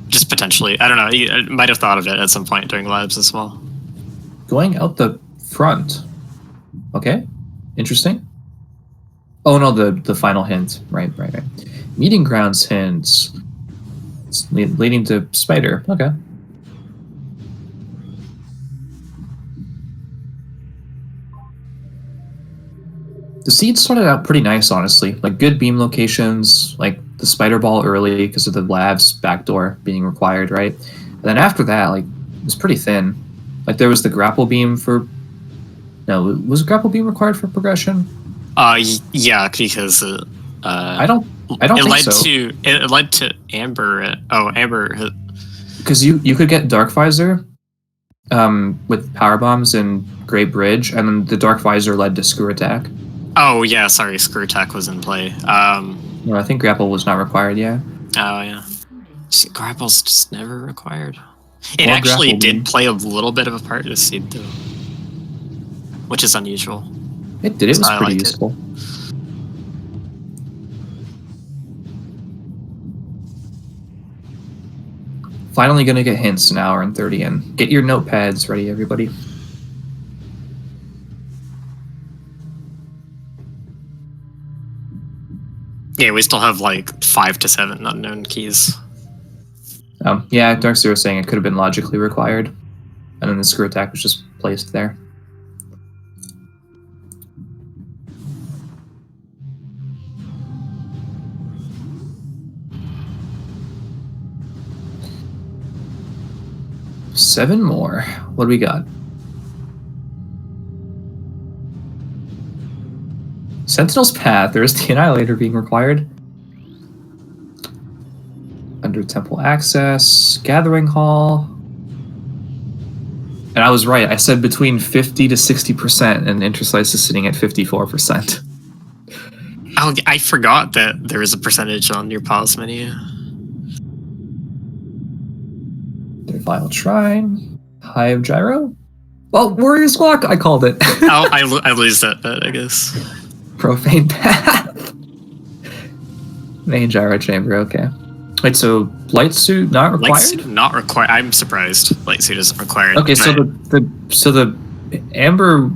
Just potentially, I don't know. You might have thought of it at some point during labs as well. Going out the front. Okay, interesting. Oh no, the final hint. Right. Meeting grounds hints. It's leading to spider. Okay. The seeds started out pretty nice, honestly. Like good beam locations, like the spider ball early because of the lab's backdoor being required, right? And then after that, like it was pretty thin. Like there was the grapple beam for. No, was grapple beam required for progression? Yeah, because I don't it think led so. it led to amber. Amber. Because you could get dark visor, with power bombs and Great Bridge, and then the dark visor led to screw attack. Oh yeah, sorry, screw attack was in play. No, I think grapple was not required. Yeah. Oh yeah, see, grapple's just never required. It Or actually grapple did beam. play a little bit of a part this seed though, which is unusual. It did. It was I pretty liked it. useful. Finally gonna get hints an hour and 30 in. Get your notepads ready, everybody. Yeah, we still have like 5 to 7 unknown keys. Yeah, Darkseer was saying it could have been logically required, and then the screw attack was just placed there. Seven more. What do we got? Sentinel's Path. There is the Annihilator being required. Under Temple Access. Gathering Hall. And I was right. I said between 50 to 60%, and Interslice is sitting at 54%. Oh, I forgot that there was a percentage on your pause menu. Their Vile Shrine. Hive Gyro. Well, Warrior's Walk, I called it. I lose that bet, I guess. Profane Path. Main Gyro Chamber, okay. Wait, so Light Suit not required? Light suit not required. I'm surprised. Light suit isn't required. Okay, so the amber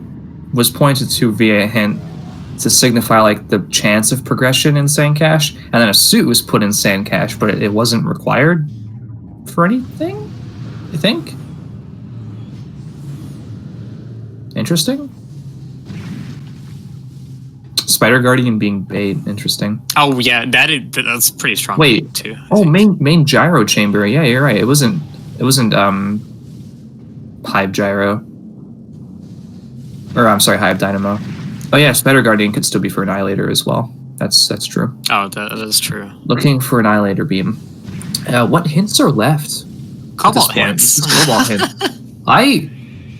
was pointed to via a hint to signify like the chance of progression in Sand Cache, and then a suit was put in Sand Cache, but it wasn't required for anything, I think. Interesting. Spider Guardian being bait, interesting. Oh yeah, that's pretty strong. Wait, too. Oh, main gyro chamber. Yeah, you're right. It wasn't Hive Gyro. Or I'm sorry, Hive Dynamo. Oh yeah, Spider Guardian could still be for Annihilator as well. That's true. Oh, that is true. Looking for Annihilator Beam. What hints are left? Cobalt hints. Cobalt hint.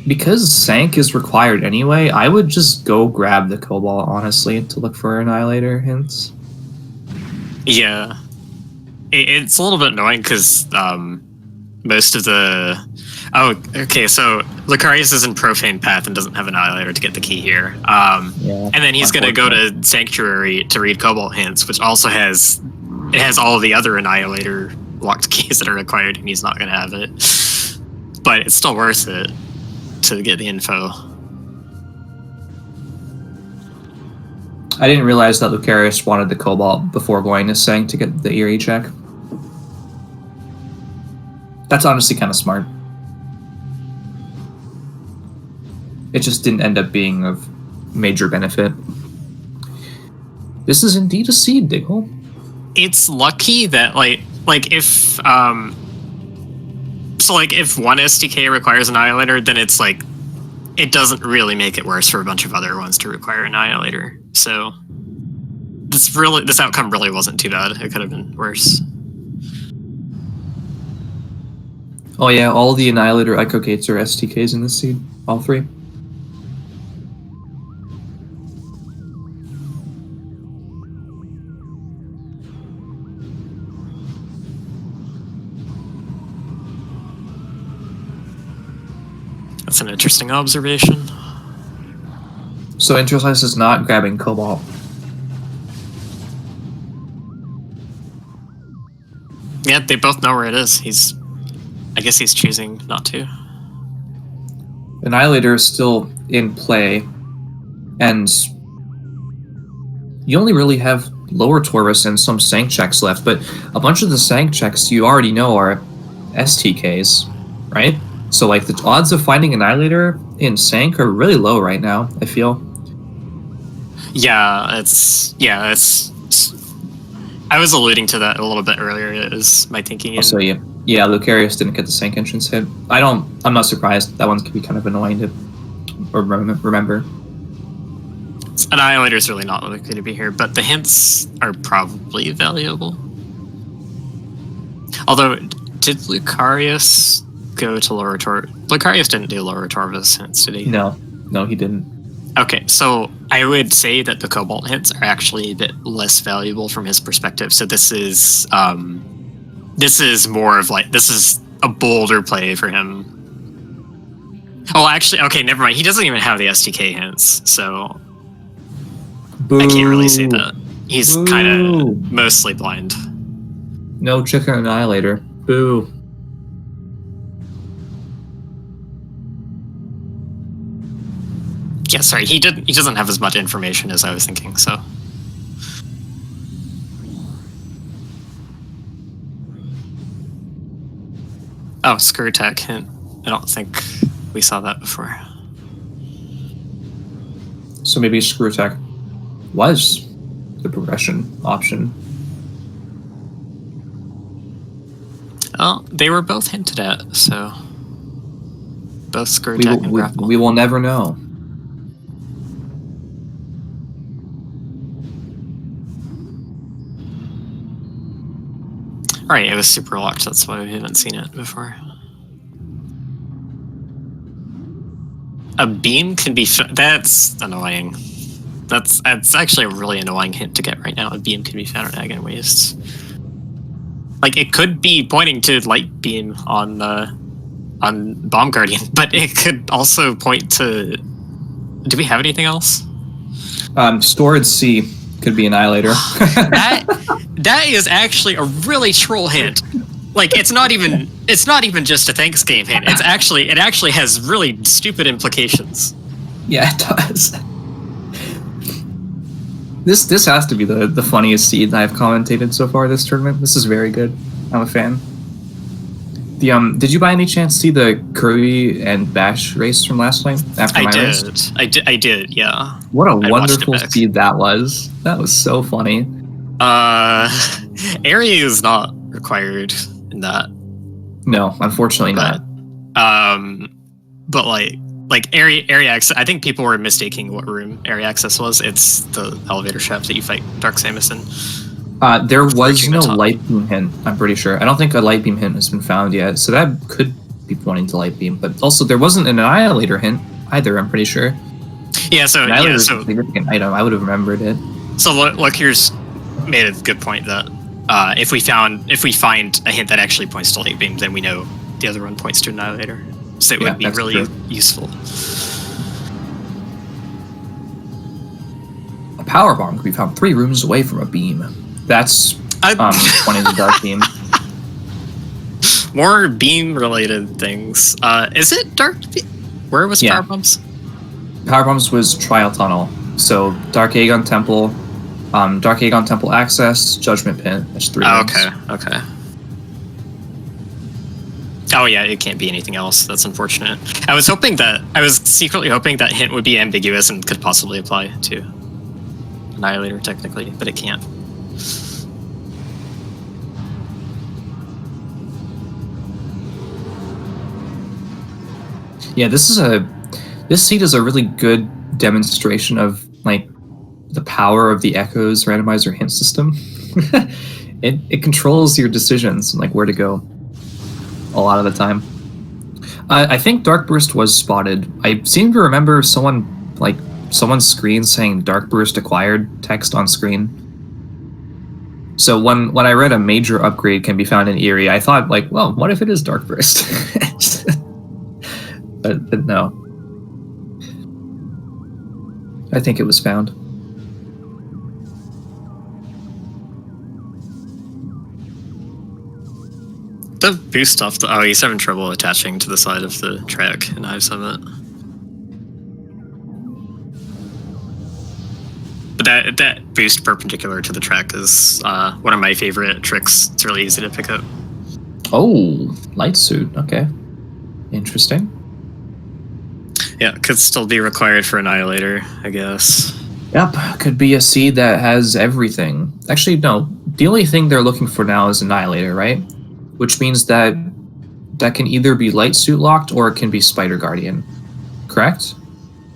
Because Sank is required anyway, I would just go grab the Cobalt, honestly, to look for Annihilator hints. Yeah. It's a little bit annoying because most of the... Oh, okay, so Lucarius is in Profane Path and doesn't have Annihilator to get the key here. And then he's going to go to Sanctuary to read Cobalt hints, which also has all of the other Annihilator locked keys that are required, and he's not going to have it. But it's still worth it to get the info. I didn't realize that Lucarius wanted the Cobalt before going to Sank to get the Eerie check. That's honestly kind of smart. It just didn't end up being of major benefit. This is indeed a seed, Diggle. It's lucky that like if so like if one SDK requires Annihilator, then it's like it doesn't really make it worse for a bunch of other ones to require Annihilator. So this outcome really wasn't too bad. It could have been worse. Oh yeah, all the Annihilator Echo Gates are STKs in this seed. All 3. That's an interesting observation. So Interslice is not grabbing Cobalt. Yeah, they both know where it is. I guess he's choosing not to. Annihilator is still in play, and you only really have lower Taurus and some Sank checks left, but a bunch of the Sank checks you already know are STKs, right? So like the odds of finding Annihilator in Sank are really low right now, I feel. Yeah, it's I was alluding to that a little bit earlier, is my thinking. Also, yeah, Lucarius didn't get the Sank entrance hit. I'm not surprised. That one can be kind of annoying to remember. Annihilator's really not likely to be here, but the hints are probably valuable. Although, did Lucarius go to Lower Tor? Lucarius didn't do Lower Torvus hints, did he? No, he didn't. Okay, so I would say that the Cobalt hints are actually a bit less valuable from his perspective. So this is more of like, this is a bolder play for him. Oh, actually, okay, never mind. He doesn't even have the STK hints, so Boo. I can't really say that. He's Boo. kind of mostly blind. No Chicken Annihilator. Boo. Yeah, sorry, he doesn't have as much information as I was thinking, so. Oh, Screw Attack hint. I don't think we saw that before. So maybe Screw Attack was the progression option. Oh, they were both hinted at, so. Both Screw Attack and Grapple. We will never know. Right, it was super locked, that's why we haven't seen it before. A beam can be... That's annoying. That's actually a really annoying hint to get right now. A beam can be found at Aghanim Wastes. Like, it could be pointing to Light Beam on Bomb Guardian, but it could also point to... Do we have anything else? Stored C could be Annihilator. That is actually a really troll hint. Like, it's not even just a thanks game hint. It actually has really stupid implications. Yeah, it does. This has to be the funniest seed I've commentated so far this tournament. This is very good. I'm a fan. Did you by any chance see the Curry and Bash race from last night after my race? I did, yeah. What a wonderful seed that was. That was so funny. Area is not required in that. No, unfortunately not. But like area access, I think people were mistaking what room area access was. It's the elevator shaft that you fight Dark Samus in. There was no light beam hint, I'm pretty sure. I don't think a light beam hint has been found yet, so that could be pointing to light beam. But also, there wasn't an Annihilator hint either, I'm pretty sure. Yeah, so Annihilator is a significant item. I would have remembered it. So look, here's made a good point that if we find a hint that actually points to light beam, then we know the other one points to Annihilator. So it would be really useful. A power bomb could be found 3 rooms away from a beam. That's pointing to dark beam. More beam related things. Is it dark beam? Where was power bombs? Power bombs was Trial Tunnel. So Dark Aegon Temple, Dark Aegon Temple access, Judgment Pit. That's 3 rooms. Okay. Oh yeah, it can't be anything else. That's unfortunate. I was secretly hoping that hint would be ambiguous and could possibly apply to Annihilator technically, but it can't. Yeah, this seed is a really good demonstration of like the power of the Echo's randomizer hint system. It controls your decisions and like where to go. a lot of the time. I think Dark Burst was spotted. I seem to remember someone's screen saying Dark Burst acquired text on screen. So when I read a major upgrade can be found in Eerie, I thought like, well, what if it is Dark Burst? but no. I think it was found. The boost stuff. Oh, he's having trouble attaching to the side of the track in Hive Summit. But that boost perpendicular to the track is one of my favorite tricks. It's really easy to pick up. Oh, light suit. Okay, interesting. Yeah, could still be required for Annihilator, I guess. Yep, could be a seed that has everything. Actually, no. The only thing they're looking for now is Annihilator, right? Which means that can either be light suit locked or it can be Spider Guardian. Correct?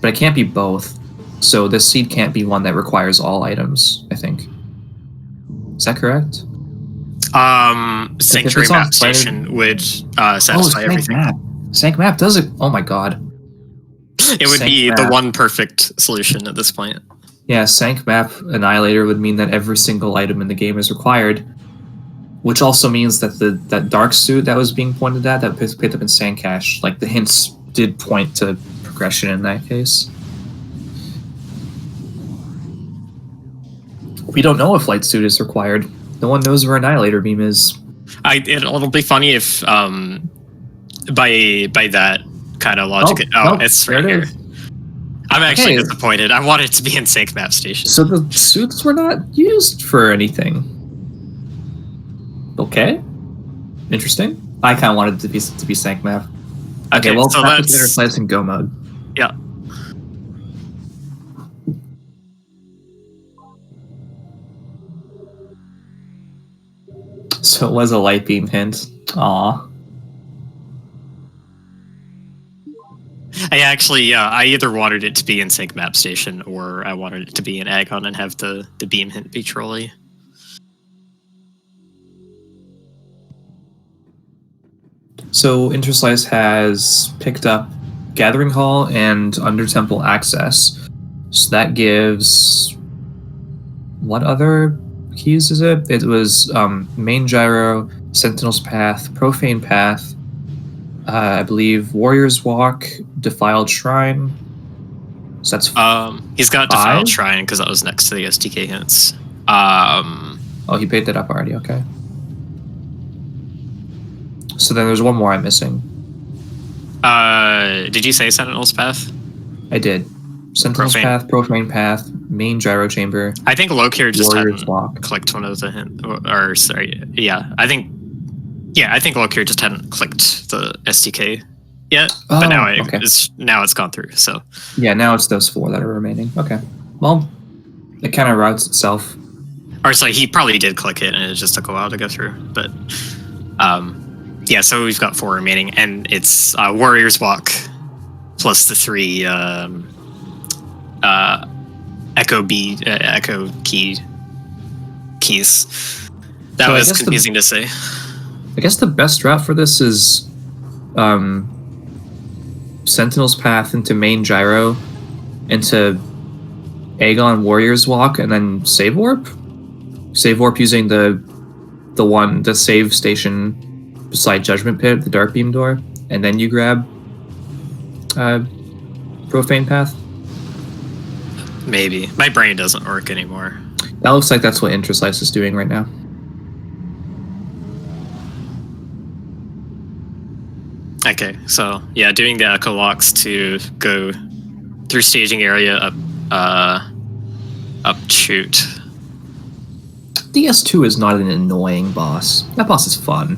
But it can't be both. So this seed can't be one that requires all items, I think. Is that correct? Sanctuary Map Station would satisfy everything. Sank Map does it. Oh my god. It would be the one perfect solution at this point. Yeah, Sank Map Annihilator would mean that every single item in the game is required. Which also means that that dark suit that was being pointed at, that picked up in Sandcache, like the hints did point to progression in that case. We don't know if light suit is required. No one knows where Annihilator Beam is. It'll be funny if by that kind of logic. It's right here. I'm actually disappointed. I want it to be in Sank Map Station. So the suits were not used for anything. Okay, interesting. I kind of wanted it to be Sank Map. Okay, well, so that's Interslice and Go mode. Yeah. So it was a light beam hint. Aw. I either wanted it to be in Sank Map Station or I wanted it to be in Agon and have the beam hint be trolly. So Interslice has picked up Gathering Hall and Under Temple access. So that gives... What other keys is it? It was Main Gyro, Sentinel's Path, Profane Path, I believe Warrior's Walk, Defiled Shrine. So that's he's got Defiled Shrine because that was next to the SDK hints. Oh, he paid that up already, okay. So then there's one more I'm missing. Did you say Sentinel's Path? I did. Sentinel's Path, Profane Path, Main Gyro Chamber. I think Lokier just hadn't clicked one of the hints. Or sorry, yeah. I think Lokier just hadn't clicked the SDK yet. Oh, but now okay. now it's gone through. So yeah, now it's those 4 that are remaining. Okay. Well, it kind of routes itself. Or sorry, he probably did click it and it just took a while to go through. But yeah, so we've got 4 remaining, and it's Warrior's Walk plus the 3 Echo keys. That was confusing to say. I guess the best route for this is Sentinel's Path into Main Gyro, into Agon Warrior's Walk, and then Save Warp? Save Warp using the save station beside Judgment Pit, the Dark Beam door, and then you grab Profane Path? Maybe. My brain doesn't work anymore. That looks like that's what Interslice is doing right now. Okay, so yeah, doing the Echo Locks to go through staging area up shoot. DS2 is not an annoying boss. That boss is fun.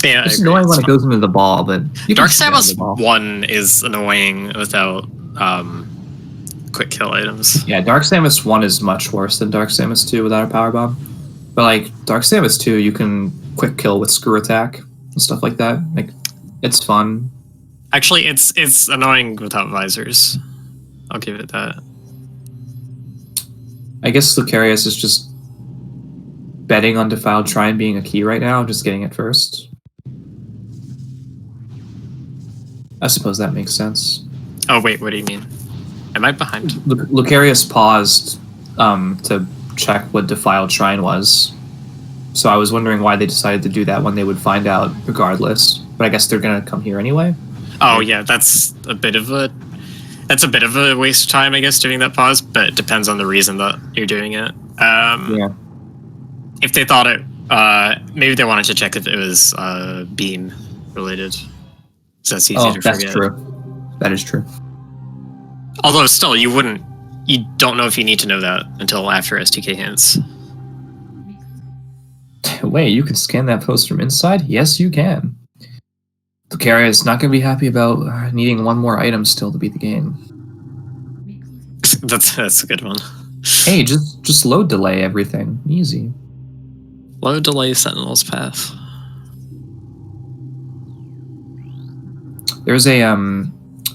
Yeah, it's annoying when it goes into the ball, but Dark Samus 1 is annoying without quick kill items. Yeah, Dark Samus 1 is much worse than Dark Samus 2 without a power bomb. But like Dark Samus 2, you can quick kill with screw attack and stuff like that. Like, it's fun. Actually, it's annoying without visors. I'll give it that. I guess Lucarius is just betting on Defiled Shrine being a key right now, just getting it first. I suppose that makes sense. Oh wait, what do you mean? Am I behind? Lucarius paused to check what Defiled Shrine was. So I was wondering why they decided to do that when they would find out regardless. But I guess they're gonna come here anyway. Oh yeah, that's a bit of a waste of time, I guess, doing that pause. But it depends on the reason that you're doing it. Yeah. If they thought it, maybe they wanted to check if it was beam related. So that's easy to forget. That's true. That is true. Although still, you don't know if you need to know that until after STK hints. Wait, you can scan that post from inside? Yes, you can. Lucaria is not going to be happy about needing one more item still to beat the game. That's a good one. Hey, just load delay everything. Easy. Load delay Sentinel's Path. There's a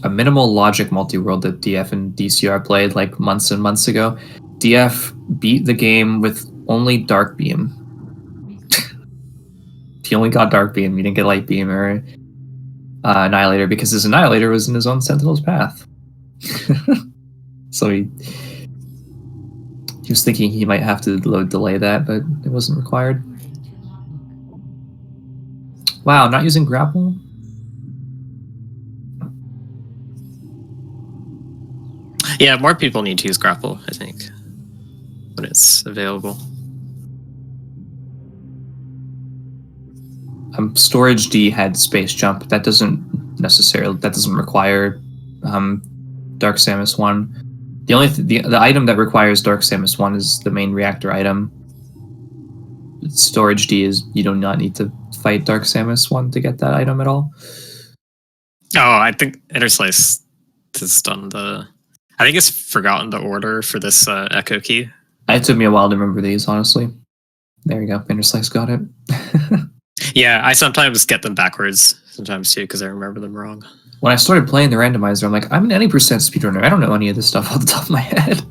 minimal logic multi-world that DF and DCR played like months and months ago. DF beat the game with only Dark Beam. He only got Dark Beam. He didn't get Light Beam or Annihilator because his Annihilator was in his own Sentinel's Path. So he was thinking he might have to load delay that, but it wasn't required. Wow, not using grapple? Yeah, more people need to use grapple, I think, when it's available. Storage D had space jump. That doesn't require Dark Samus 1. The only the item that requires Dark Samus 1 is the main reactor item. Storage D is you do not need to fight Dark Samus 1 to get that item at all. Oh, I think Interslice has done I think it's forgotten the order for this echo key. It took me a while to remember these, honestly. There you go. Interslice got it. Yeah, I sometimes get them backwards sometimes too because I remember them wrong. When I started playing the randomizer, I'm like, I'm an any % speedrunner. I don't know any of this stuff off the top of my head.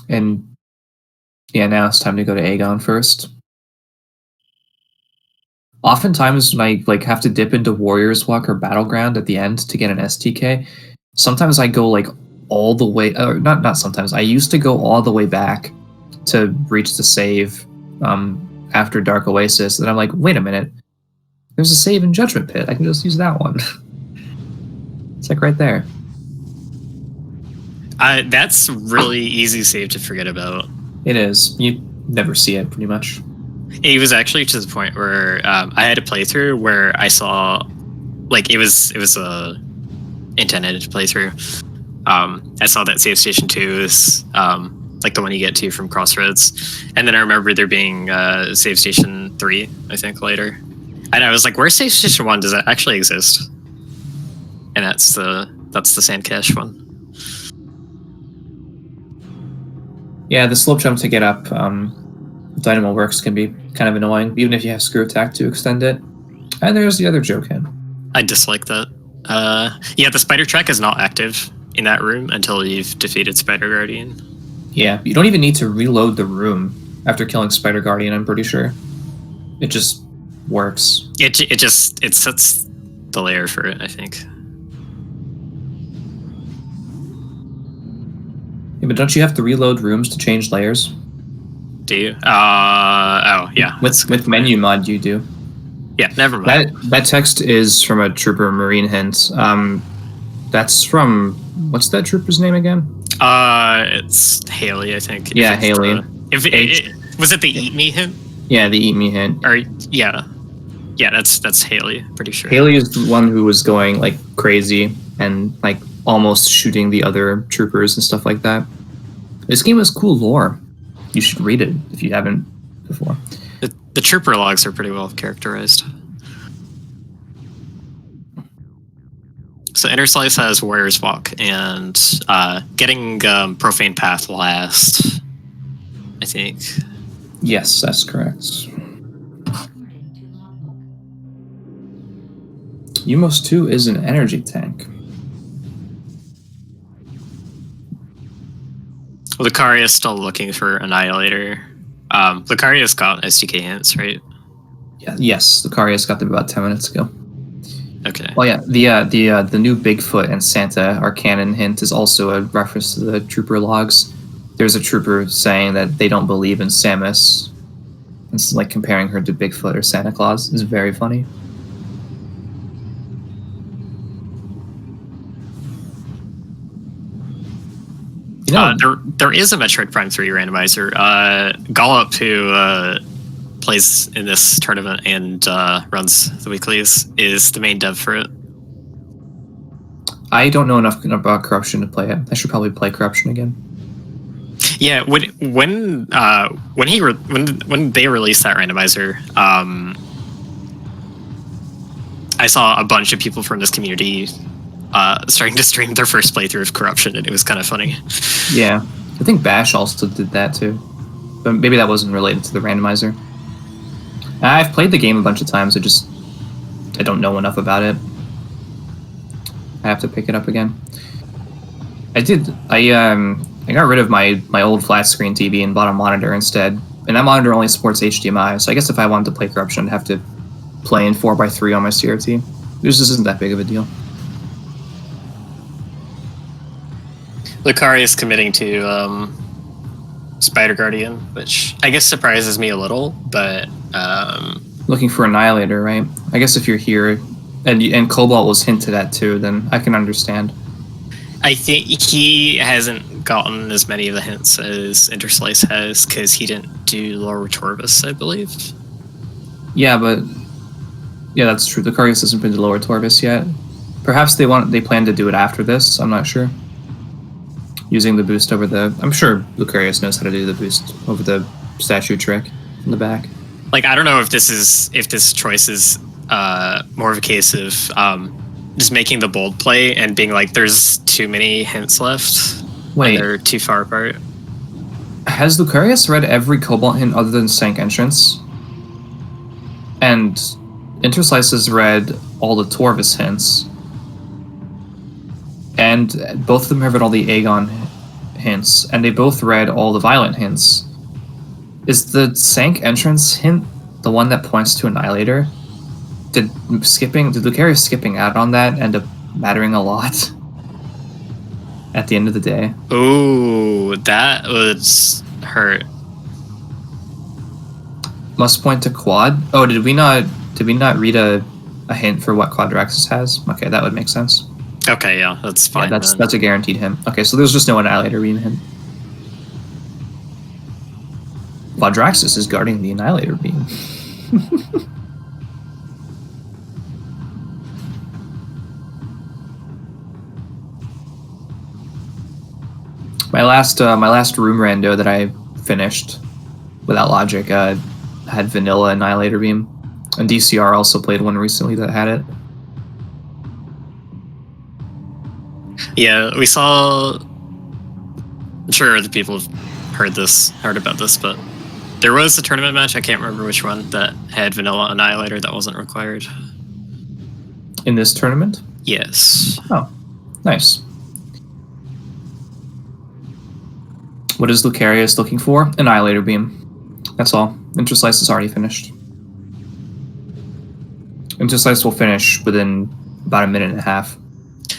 And yeah, now it's time to go to Aegon first. Oftentimes, when I have to dip into Warriors Walk or Battleground at the end to get an STK, sometimes I go all the way. Or not sometimes. I used to go all the way back to reach the save after Dark Oasis, and I'm like, wait a minute. There's a save in Judgment Pit. I can just use that one. It's right there. That's really easy save to forget about. It is. You never see it, pretty much. It was actually to the point where I had a playthrough where I saw, it was a intended playthrough. I saw that save station 2 is the one you get to from Crossroads, and then I remember there being save station 3, I think, later, and I was like, "Where's save station 1? Does that actually exist?" And that's the sand cache one. Yeah, the slope jump to get up Dynamo Works can be kind of annoying, even if you have Screw Attack to extend it. And there's the other Jokin. I dislike that. Yeah, the Spider Track is not active in that room until you've defeated Spider Guardian. Yeah, you don't even need to reload the room after killing Spider Guardian, I'm pretty sure. It just works. It sets the layer for it, I think. Yeah, but don't you have to reload rooms to change layers? Do you? Oh, yeah. With menu mod, you do. Yeah, never mind. That text is from a Trooper Marine hint. That's from... What's that trooper's name again? It's Haley, I think. Yeah, Haley. Was it the Eat Me hint? Yeah, the Eat Me hint. Or yeah, that's Haley. Pretty sure. Haley is the one who was going crazy and almost shooting the other troopers and stuff like that. This game has cool lore. You should read it if you haven't before. The trooper logs are pretty well characterized. So Interslice has Warrior's Walk and getting Profane Path last, I think. Yes, that's correct. Umos 2 is an energy tank. Lucario is still looking for Annihilator. Lucario got SDK hints, right? Yeah, yes, Lucarius got them about 10 minutes ago. Okay. Well, yeah, the new Bigfoot and Santa Arcanon hint is also a reference to the trooper logs. There's a trooper saying that they don't believe in Samus. It's like comparing her to Bigfoot or Santa Claus. It's very funny. You know, there is a Metroid Prime 3 randomizer. Gollop, who plays in this tournament and runs the weeklies, is the main dev for it. I don't know enough about Corruption to play it. I should probably play Corruption again. Yeah, when they released that randomizer, I saw a bunch of people from this community starting to stream their first playthrough of Corruption, and it was kind of funny. Yeah, I think Bash also did that too, but maybe that wasn't related to the randomizer. I've played the game a bunch of times. I don't know enough about it. I have to pick it up again. I got rid of my old flat screen TV and bought a monitor instead, and that monitor only supports HDMI. So I guess if I wanted to play Corruption, I'd have to play in 4x3 on my CRT. This just isn't that big of a deal. Lucario is committing to Spider Guardian, which I guess surprises me a little, but Looking for Annihilator, right? I guess if you're here, and Cobalt was hinted at too, then I can understand. I think he hasn't gotten as many of the hints as Interslice has, because he didn't do Lower Torvus, I believe. Yeah, but yeah, that's true. Lucarius hasn't been to Lower Torvus yet. Perhaps they plan to do it after this. I'm not sure. Using the boost over the... I'm sure Lucarius knows how to do the boost over the statue trick in the back. Like, I don't know if this choice is more of a case of just making the bold play and being like, there's too many hints left. Wait. They're too far apart. Has Lucarius read every Cobalt hint other than Sank Entrance? And Interslice has read all the Torvus hints. And both of them have read all the Aegon hints, and they both read all the Violent hints. Is the Sank Entrance hint the one that points to Annihilator? Did Lucarius skipping out on that end up mattering a lot at the end of the day? Ooh, that would hurt. Must point to Quad. Oh, did we not read a hint for what Quadraxis has? Okay, that would make sense. Okay, yeah, that's fine. Yeah, that's a guaranteed hint. Okay, so there's just no Annihilator being hint. Quadraxis is guarding the Annihilator beam. My last room rando that I finished without logic had vanilla Annihilator beam, and DCR also played one recently that had it. Yeah, we saw. I'm sure other people have heard about this, but there was a tournament match. I can't remember which one that had vanilla Annihilator that wasn't required. In this tournament? Yes. Oh, nice. What is Lucarius looking for? Annihilator beam. That's all. Interslice is already finished. Interslice will finish within about a minute and a half.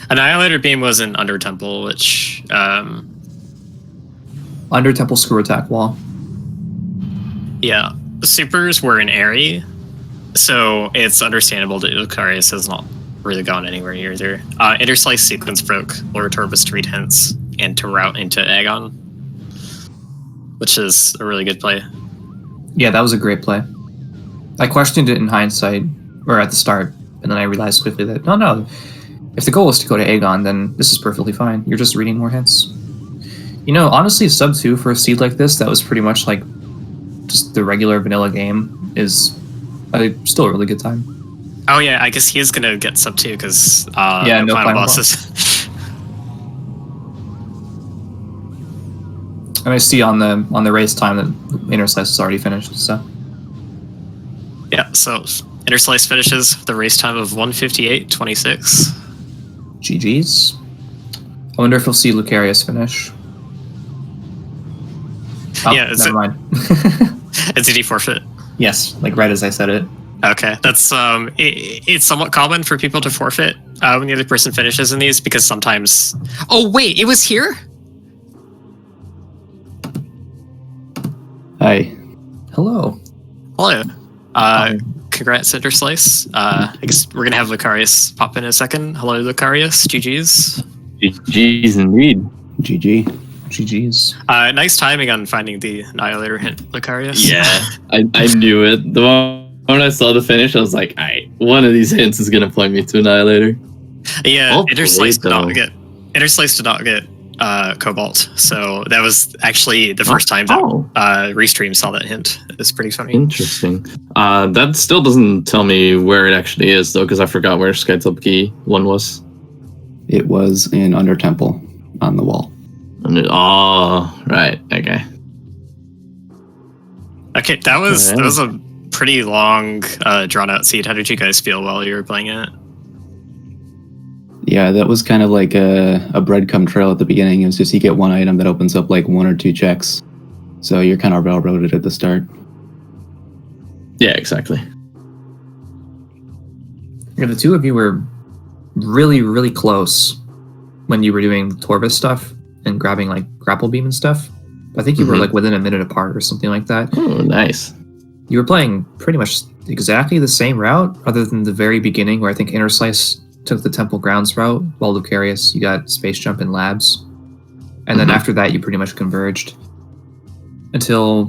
Annihilator beam was in Under Temple, which Under Temple screw attack wall. Yeah, the supers were in Airy, so it's understandable that Lucarius has not really gone anywhere near there. Interslice sequence broke Lower Torvus to read hints and to route into Aegon, which is a really good play. Yeah, that was a great play. I questioned it in hindsight, or at the start, and then I realized quickly that, no, if the goal is to go to Aegon, then this is perfectly fine. You're just reading more hints. You know, honestly, sub 2 for a seed like this, that was pretty much like just the regular vanilla game, is still a really good time. Oh yeah, I guess he is gonna get sub 2 because no final bosses. And I see on the race time that Interslice is already finished, so. Yeah, so Interslice finishes with a race time of 1:58.26. GG's. I wonder if we'll see Lucarius finish. Oh, Yeah, never mind. did he forfeit? Yes, like right as I said it. Okay, that's it's somewhat common for people to forfeit when the other person finishes in these because sometimes. Oh wait, it was here. Hi. Hello. Hello. Congrats, Interslice. I guess we're gonna have Lucarius pop in a second. Hello, Lucarius. GG's. GG's indeed. GG. GG's. Nice timing on finding the Annihilator hint, Lucarius. Yeah, I knew it. The moment I saw the finish, I was like, alright, one of these hints is gonna point me to Annihilator. Yeah, Hopefully, Interslice did not though. get Cobalt, so that was actually the first time that Restream saw that hint. It's pretty funny. Interesting. That still doesn't tell me where it actually is, though, because I forgot where Skytop Key 1 was. It was in Under Temple on the wall. Oh, right. Okay. Okay, that was a pretty long, drawn out seed. How did you guys feel while you were playing it? Yeah, that was kind of like a breadcrumb trail at the beginning. It was just you get one item that opens up like 1 or 2 checks. So you're kind of railroaded at the start. Yeah, exactly. Yeah, the two of you were really, really close when you were doing Torvis stuff and grabbing like grapple beam and stuff. I think you were like within a minute apart or something like that. Oh, nice. You were playing pretty much exactly the same route, other than the very beginning where I think Interslice took the Temple Grounds route, while Lucarius, you got Space Jump and Labs. And then after that, you pretty much converged. Until,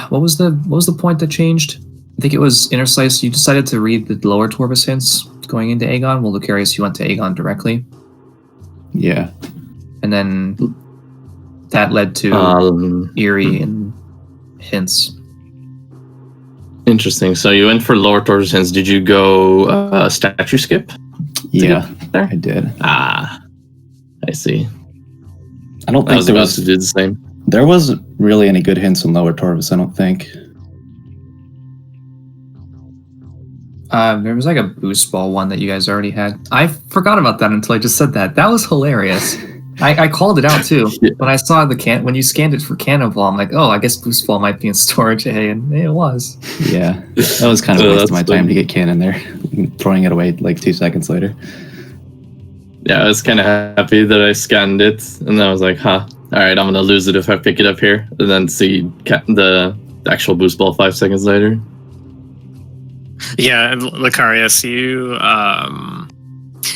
what was the point that changed? I think it was Interslice, you decided to read the lower Torvis hints going into Aegon, while Lucarius, you went to Aegon directly. Yeah. And then that led to Eerie and hints. Interesting. So you went for lower Torvis hints. Did you go statue skip? Yeah, there? I did. Ah, I see. I don't I think was there about was to do the same. there wasn't really any good hints in Lower Torvis, I don't think. There was like a boost ball one that you guys already had. I forgot about that until I just said that. That was hilarious. I called it out too. Yeah. When I saw when you scanned it for Cannonball, I'm like, oh, I guess boost ball might be in storage A, and it was. Yeah, that was kind of a waste of my that's time funny. to get Cannon there, throwing it away like 2 seconds later. Yeah, I was kind of happy that I scanned it, and then I was like, all right, I'm going to lose it if I pick it up here, and then see the actual boost ball 5 seconds later. Yeah, Lucarius,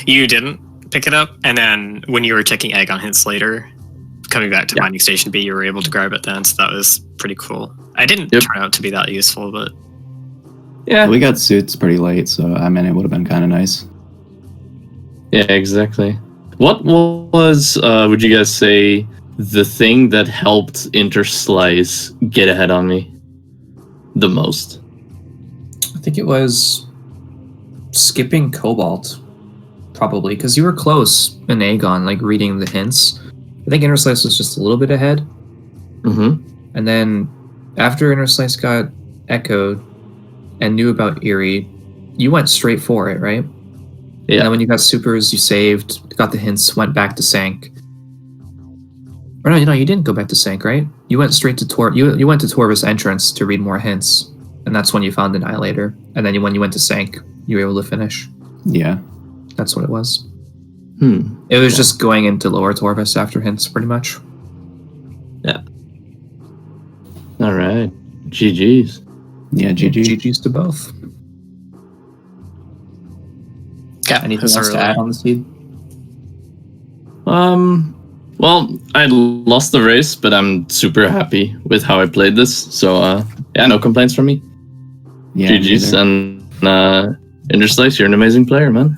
you didn't pick it up, and then when you were checking Aegon hints later, coming back to Mining Station B, you were able to grab it then, so that was pretty cool. I didn't turn out to be that useful, but Yeah. We got suits pretty late, so I mean, it would have been kind of nice. Yeah, exactly. What was, would you guys say, the thing that helped Interslice get ahead on me the most? I think it was skipping Cobalt, probably, because you were close in Aegon, like reading the hints. I think Interslice was just a little bit ahead. Mm-hmm. And then after Interslice got echoed and knew about Eerie, you went straight for it, right? Yeah. And then when you got supers, you saved, got the hints, went back to Sank. Or no, you didn't go back to Sank, right? You went straight to you went to Torvis entrance to read more hints. And that's when you found Annihilator. And then when you went to Sank, you were able to finish. Yeah. That's what it was. It was just going into lower Torvis after hints, pretty much. Yeah. All right. GG's. Yeah, GG. GG's to both. yeah, Anything those else are to add on the seed? Well, I lost the race, but I'm super happy with how I played this. So, yeah, no complaints from me. Yeah, GG's. And Interslice, you're an amazing player, man.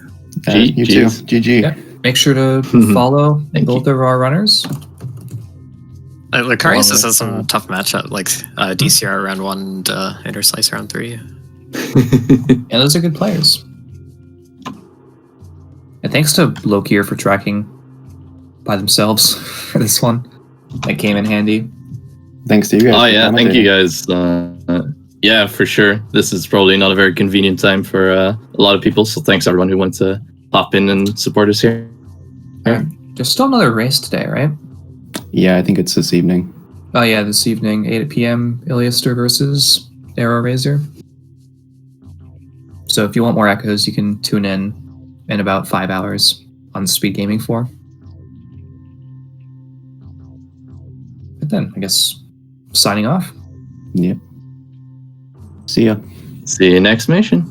you too. GG. Yeah. Make sure to follow Thank both of our runners. Lucarius has Along with, some tough matchup, like DCR round 1 and Interslice round 3. And those are good players. And thanks to Lokier for tracking by themselves for this one. That came in handy. Thanks to you guys. Oh, for yeah, thank you commentating. guys. Yeah, for sure. This is probably not a very convenient time for a lot of people, so thanks everyone who went to pop in and support us here. There's still another race today, right? Yeah, I think it's this evening. Oh yeah, this evening, 8 p.m. Iliaster versus Arrow Razor. So if you want more echoes, you can tune in about 5 hours on Speed Gaming 4. But then, I guess, signing off. Yep. See ya. See you next mission.